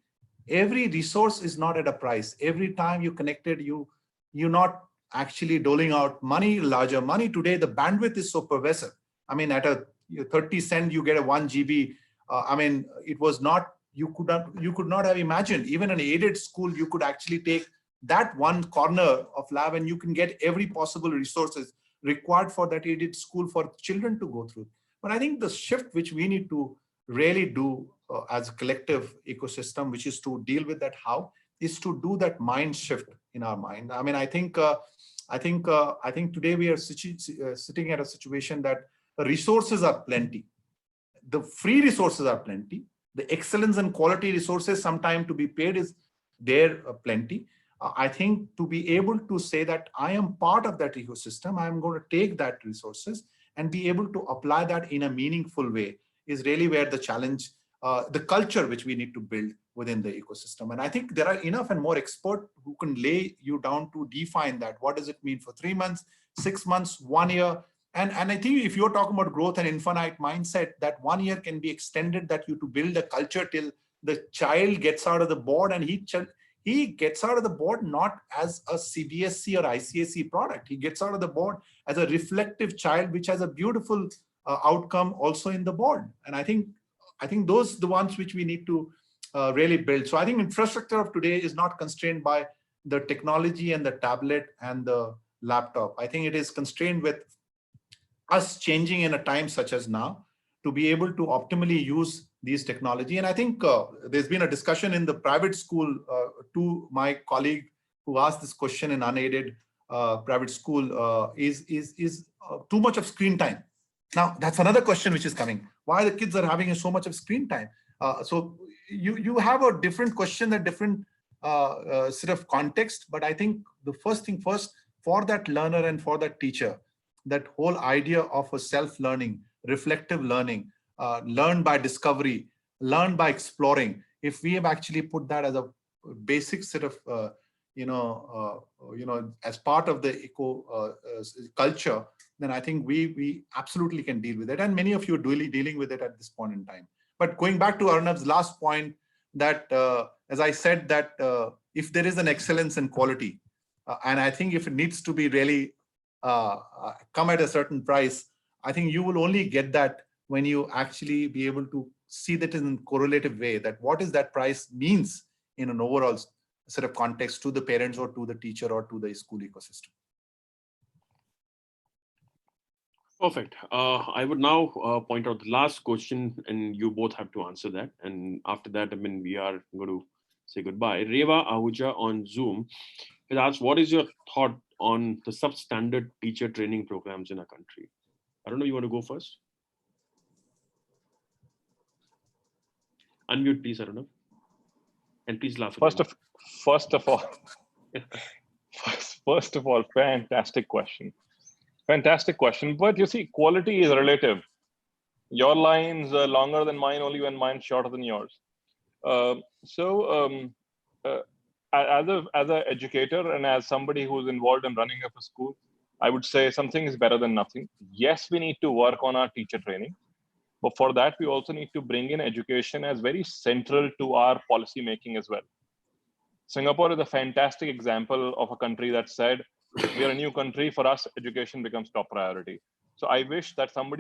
resource is not at a price. Every time you connected, you're not actually doling out money, larger money. Today, the bandwidth is so pervasive. I mean, at a 30 cent, you get a 1 GB. I mean, it was not, you could not have imagined. Even an aided school, you could actually take that one corner of lab and you can get every possible resources required for that aided school for children to go through. But I think the shift which we need to really do as a collective ecosystem, which is to deal with that how, is to do that mind shift in our mind. I mean, I think today we are sitting at a situation that the resources are plenty. The free resources are plenty. The excellence and quality resources sometime to be paid is there plenty. I think to be able to say that I am part of that ecosystem, I'm going to take that resources and be able to apply that in a meaningful way is really where the challenge, the culture which we need to build within the ecosystem. And I think there are enough and more experts who can lay you down to define that. What does it mean for 3 months, 6 months, 1 year? And I think if you're talking about growth and infinite mindset, that 1 year can be extended, that you to build a culture till the child gets out of the board, and he gets out of the board not as a CBSE or ICSE product. He gets out of the board as a reflective child, which has a beautiful outcome also in the board. And I think those are the ones which we need to really build. So I think infrastructure of today is not constrained by the technology and the tablet and the laptop. I think it is constrained with us changing in a time such as now to be able to optimally use these technology. And I think there's been a discussion in the private school to my colleague who asked this question in unaided private school is too much of screen time. Now, that's another question which is coming. Why the kids are having so much of screen time? So you have a different question, a different sort of context. But I think the first thing first, for that learner and for that teacher, that whole idea of a self-learning, reflective learning, learn by discovery, learn by exploring. If we have actually put that as a basic sort of, as part of the eco culture, then I think we absolutely can deal with it. And many of you are dealing with it at this point in time. But going back to Arnav's last point, that as I said, that if there is an excellence in quality, and I think if it needs to be really come at a certain price, I think you will only get that when you actually be able to see that in a correlative way, that what is that price means in an overall sort of context to the parents or to the teacher or to the school ecosystem. Perfect. I would now point out the last question, and you both have to answer that. And after that, I mean, we are going to say goodbye. Reva Ahuja on Zoom has asked, what is your thought on the substandard teacher training programs in our country? I don't know, you want to go first? Unmute, please, I don't know. And please laugh again. First of all, first of all, fantastic question. Fantastic question. But you see, quality is relative. Your line's longer than mine only when mine's shorter than yours. So as an educator and as somebody who's involved in running up a school, I would say something is better than nothing. Yes, we need to work on our teacher training, but for that we also need to bring in education as very central to our policy making as well. Singapore is a fantastic example of a country that said, we are a new country, for us, education becomes top priority. So I wish that some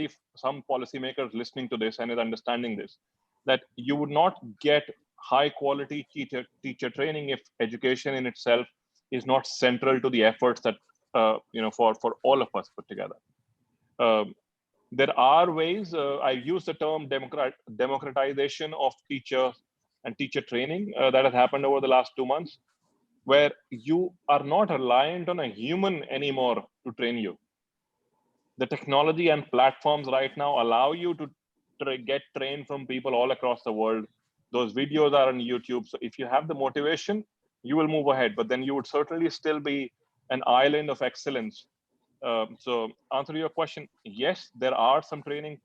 policymakers listening to this and is understanding this, that you would not get high quality teacher training if education in itself is not central to the efforts that, for all of us put together. There are ways, I use the term democratization of teachers and teacher training that has happened over the last 2 months, where you are not reliant on a human anymore to train you. The technology and platforms right now allow you to get trained from people all across the world. Those videos are on YouTube. So if you have the motivation, you will move ahead, but then you would certainly still be an island of excellence. So answer to your question, yes, there are some training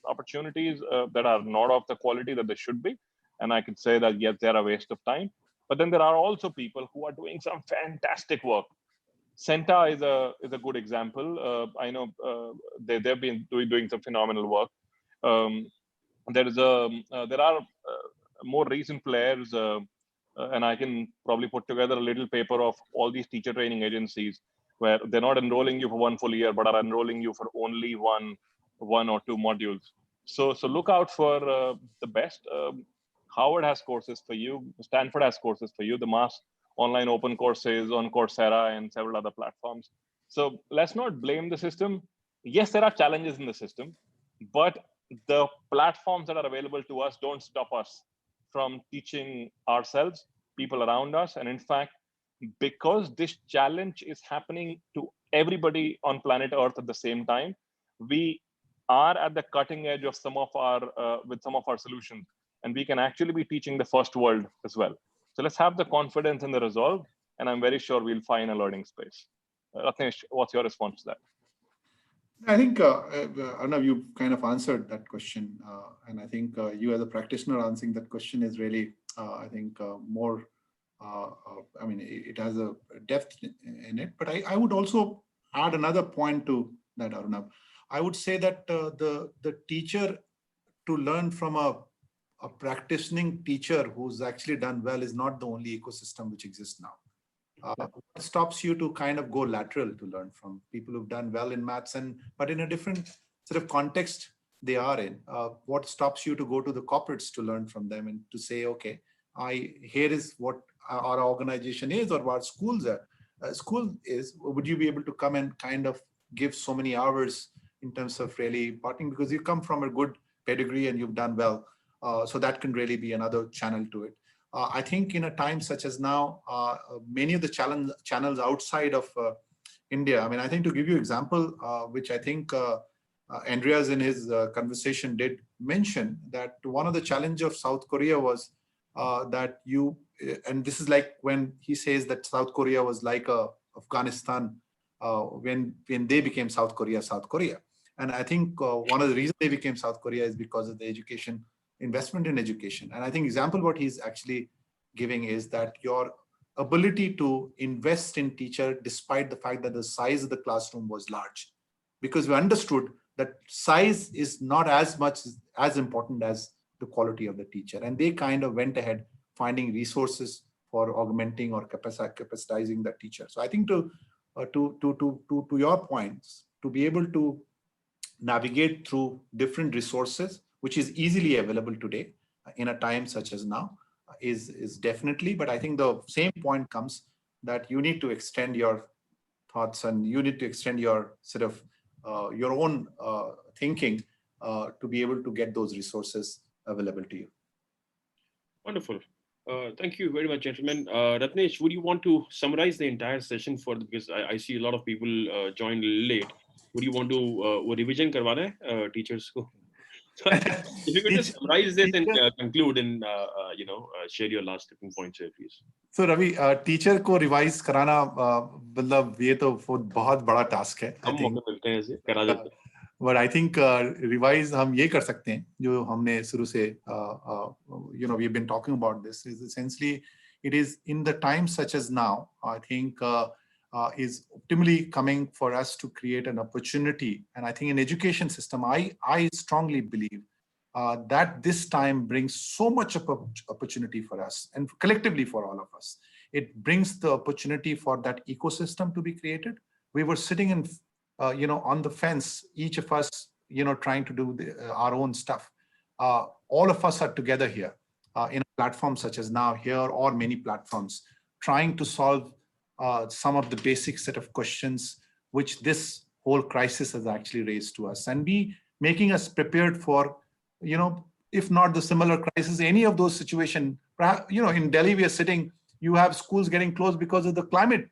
opportunities that are not of the quality that they should be. And I could say that, yes, they're a waste of time. But then there are also people who are doing some fantastic work. Senta is a good example. I know they've been doing some phenomenal work. There are more recent players, and I can probably put together a little paper of all these teacher training agencies where they're not enrolling you for one full year, but are enrolling you for only one or two modules. So look out for the best. Harvard has courses for you. Stanford has courses for you. The mass online open courses on Coursera and several other platforms. So let's not blame the system. Yes, there are challenges in the system, but the platforms that are available to us don't stop us from teaching ourselves, people around us. And in fact, because this challenge is happening to everybody on planet Earth at the same time, we are at the cutting edge of some of our solutions, and we can actually be teaching the first world as well. So let's have the confidence and the resolve, and I'm very sure we'll find a learning space. Ratnesh, what's your response to that? I think, Arnav, you kind of answered that question. And I think you as a practitioner answering that question is really, I think, more, I mean, it has a depth in it. But I would also add another point to that, Arnav. I would say that the teacher to learn from a practicing teacher who's actually done well is not the only ecosystem which exists now. What stops you to kind of go lateral to learn from people who've done well in maths but in a different sort of context they are in? What stops you to go to the corporates to learn from them and to say, okay, here is what our organization is or what schools are. School is, would you be able to come and kind of give so many hours in terms of really partnering because you come from a good pedigree and you've done well. So that can really be another channel to it. I think in a time such as now, many of the channels outside of India, I mean, I think to give you an example, which I think Andreas in his conversation did mention, that one of the challenge of South Korea was that and this is like when he says that South Korea was like Afghanistan when they became South Korea. And I think one of the reasons they became South Korea is because of the investment in education. And I think example what he's actually giving is that your ability to invest in teacher despite the fact that the size of the classroom was large, because we understood that size is not as important as the quality of the teacher. And they kind of went ahead finding resources for augmenting or capacitizing the teacher. So I think to your points, to be able to navigate through different resources, which is easily available today in a time such as now, is definitely. But I think the same point comes that you need to extend your thoughts and you need to extend your sort of your own thinking to be able to get those resources available to you. Wonderful. Thank you very much, gentlemen. Ratnesh, would you want to summarize the entire session because I see a lot of people joined late. Would you want to revision करवाना है teachers को? So if you could just summarize this and conclude and share your last tipping points here, please. So Ravi, teacher को revise कराना मतलब ये तो बहुत बड़ा टास्क है. हम मौके मिलते हैं ऐसे करा देते हैं. But I think revise हम ये कर सकते हैं जो हमने शुरू से we've been talking about this is essentially it is in the times such as now I think is optimally coming for us to create an opportunity, and I think in education system I strongly believe that this time brings so much of opportunity for us and collectively for all of us. It brings the opportunity for that ecosystem to be created. We were sitting in on the fence, each of us, trying to do our own stuff. All of us are together here in a platform such as now here or many platforms, trying to solve some of the basic set of questions which this whole crisis has actually raised to us, and be making us prepared for, if not the similar crisis, any of those situations. In Delhi, we are sitting, you have schools getting closed because of the climate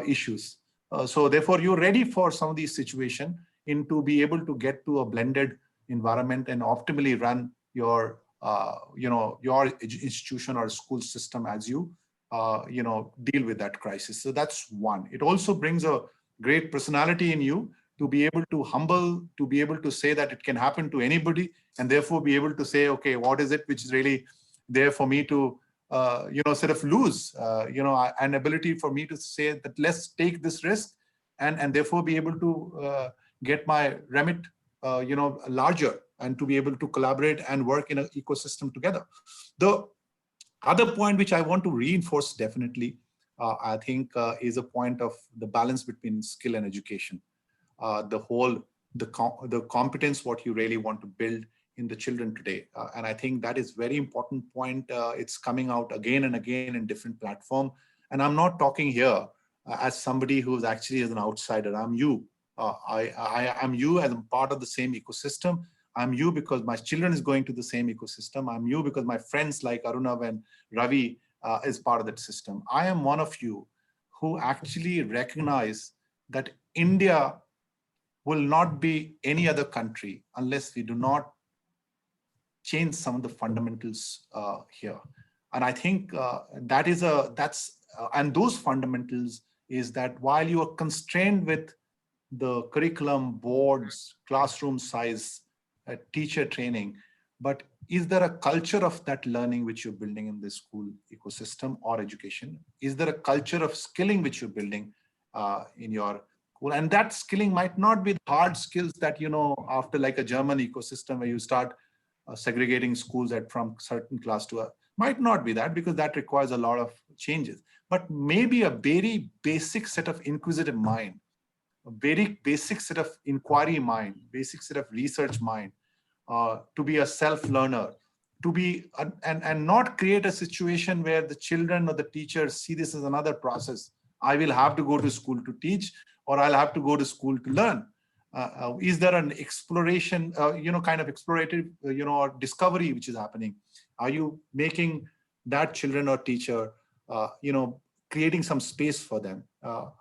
issues. So therefore, you're ready for some of these situations to be able to get to a blended environment and optimally run your, your institution or school system as you, deal with that crisis. So that's one. It also brings a great personality in you to be able to humble, to be able to say that it can happen to anybody, and therefore be able to say, okay, what is it which is really there for me to sort of lose, an ability for me to say that let's take this risk and therefore be able to get my remit, larger, and to be able to collaborate and work in an ecosystem together. The other point which I want to reinforce definitely, I think is a point of the balance between skill and education. The competence, what you really want to build in the children today. And I think that is very important point. It's coming out again and again in different platform. And I'm not talking here as somebody who's actually as an outsider. I'm you. I'm you as a part of the same ecosystem. I'm you because my children is going to the same ecosystem. I'm you because my friends like Arunav and Ravi is part of that system. I am one of you who actually recognize that India will not be any other country unless we do not change some of the fundamentals here. And I think and those fundamentals is that while you are constrained with the curriculum, boards, classroom size, teacher training, but is there a culture of that learning which you're building in the school ecosystem or education? Is there a culture of skilling which you're building in your school? And that skilling might not be the hard skills that, after like a German ecosystem where you start segregating schools from certain class to might not be that, because that requires a lot of changes, but maybe a very basic set of inquisitive mind, a very basic set of inquiry mind, basic set of research mind, to be a self-learner, to be, and not create a situation where the children or the teachers see this as another process. I will have to go to school to teach, or I'll have to go to school to learn. Is there an exploration, kind of explorative, or discovery which is happening? Are you making that children or teacher, creating some space for them?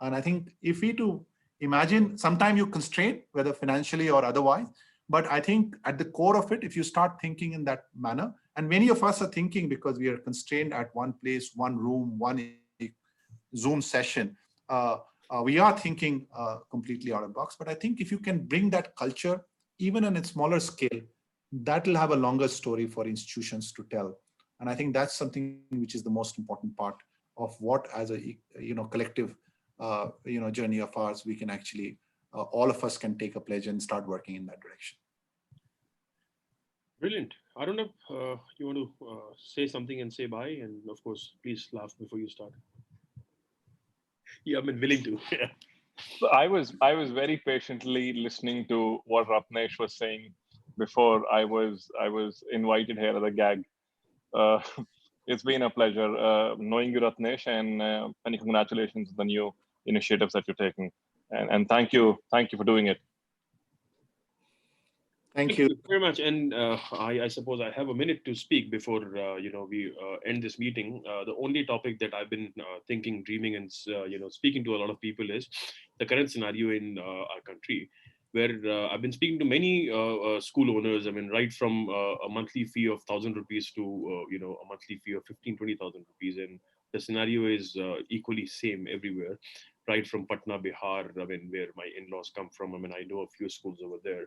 And I think if we to imagine, sometimes you constrain, whether financially or otherwise, but I think at the core of it, if you start thinking in that manner, and many of us are thinking because we are constrained at one place, one room, one Zoom session, we are thinking completely out of the box. But I think if you can bring that culture, even on a smaller scale, that will have a longer story for institutions to tell. And I think that's something which is the most important part of what, as a collective journey of ours, we can actually, all of us can take a pledge and start working in that direction. Brilliant. I don't know if you want to say something and say bye, and of course, please laugh before you start. Yeah, I'm willing to. Yeah. So I was very patiently listening to what Ratnesh was saying before I was invited here as a gag. It's been a pleasure knowing you, Ratnesh, and many congratulations on the new initiatives that you're taking. And thank you for doing it. Thank Thank you. you very much. And I suppose I have a minute to speak before we end this meeting. The only topic that I've been thinking, dreaming, and speaking to a lot of people is the current scenario in our country, where I've been speaking to many school owners. I mean, right from a monthly fee of 1,000 rupees to a monthly fee of 15-20,000 rupees, and the scenario is equally same everywhere. Right from Patna, Bihar, I mean, where my in-laws come from. I mean, I know a few schools over there,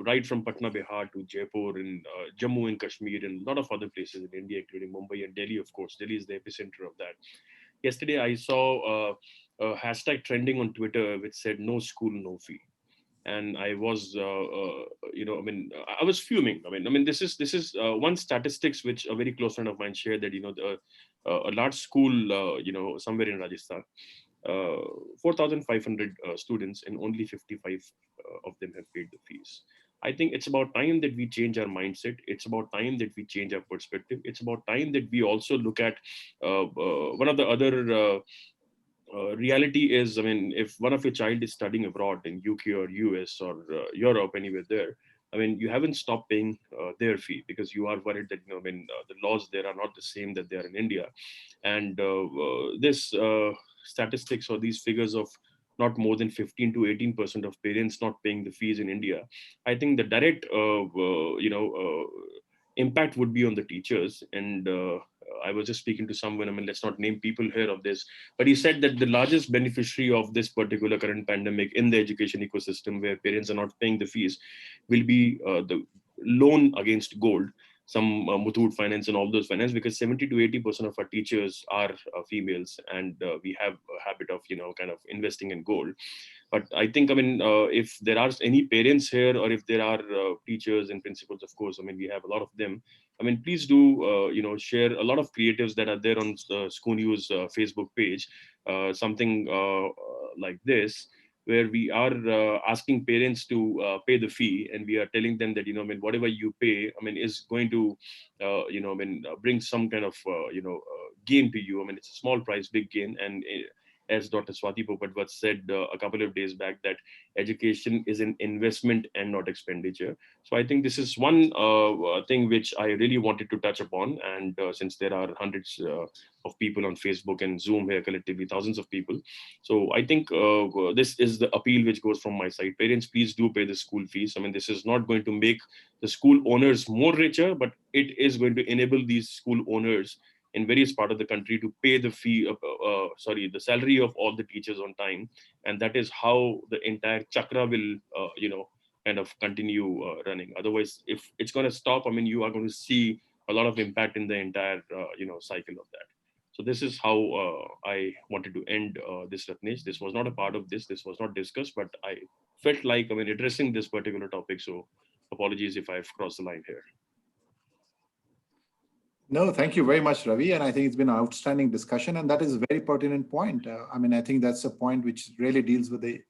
right from Patna, Bihar to Jaipur and Jammu and Kashmir and a lot of other places in India, including Mumbai and Delhi, of course. Delhi is the epicenter of that. Yesterday, I saw a hashtag trending on Twitter which said "No school, no fee." And I was, I was fuming. This is one statistics which a very close friend of mine shared, that a large school, somewhere in Rajasthan, 4,500 students, and only 55 of them have paid the fees. I think it's about time that we change our mindset. It's about time that we change our perspective. It's about time that we also look at one of the other reality is, I mean, if one of your child is studying abroad in UK or US or Europe, anywhere there, I mean, you haven't stopped paying their fee because you are worried that, the laws there are not the same that they are in India. And this statistics or these figures of not more than 15 to 18% of parents not paying the fees in India, I think the direct, impact would be on the teachers. And I was just speaking to someone, I mean, let's not name people here of this, but he said that the largest beneficiary of this particular current pandemic in the education ecosystem, where parents are not paying the fees, will be the loan against gold, some Muthoot Finance and all those finance, because 70 to 80% of our teachers are females, and we have a habit of, kind of investing in gold. But I think, I mean, if there are any parents here, or if there are teachers and principals, of course, I mean, we have a lot of them. I mean, please do, share a lot of creatives that are there on ScooNews Facebook page, something like this, where we are asking parents to pay the fee, and we are telling them that, I mean, whatever you pay, I mean, is going to, bring some kind of, gain to you. I mean, it's a small price, big gain. And as Dr. Swati Popat said a couple of days back, that education is an investment and not expenditure. So I think this is one thing which I really wanted to touch upon. And since there are hundreds of people on Facebook and Zoom here, collectively thousands of people, so I think this is the appeal which goes from my side. Parents, please do pay the school fees. I mean, this is not going to make the school owners more richer, but it is going to enable these school owners in various part of the country to pay the fee of, the salary of all the teachers on time. And that is how the entire chakra will, kind of continue running. Otherwise, if it's going to stop, I mean, you are going to see a lot of impact in the entire, cycle of that. So this is how I wanted to end this, Ratnesh. This was not a part of this. This was not discussed, but I felt like, I mean, addressing this particular topic. So apologies if I've crossed the line here. No, thank you very much, Ravi. And I think it's been an outstanding discussion, and that is a very pertinent point. I mean, I think that's a point which really deals with the,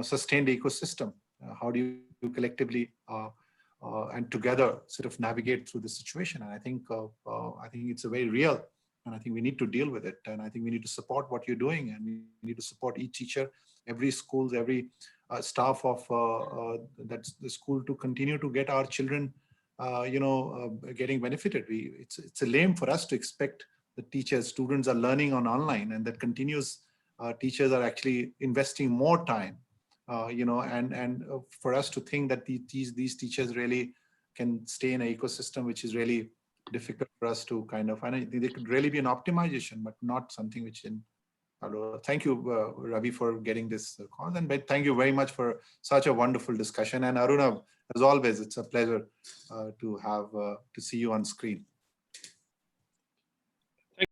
sustained ecosystem. How do you collectively and together sort of navigate through the situation? And I think it's a very real, and I think we need to deal with it. And I think we need to support what you're doing, and we need to support each teacher, every schools, every staff of that's the school to continue to get our children getting benefited. It's a lame for us to expect the teachers, students are learning online, and that continues. Teachers are actually investing more time, and for us to think that these teachers really can stay in an ecosystem, which is really difficult for us to kind of. And there could really be an optimization, but not something which in. Thank you, Ravi, for getting this call, and thank you very much for such a wonderful discussion. And Aruna, as always, it's a pleasure to see you on screen.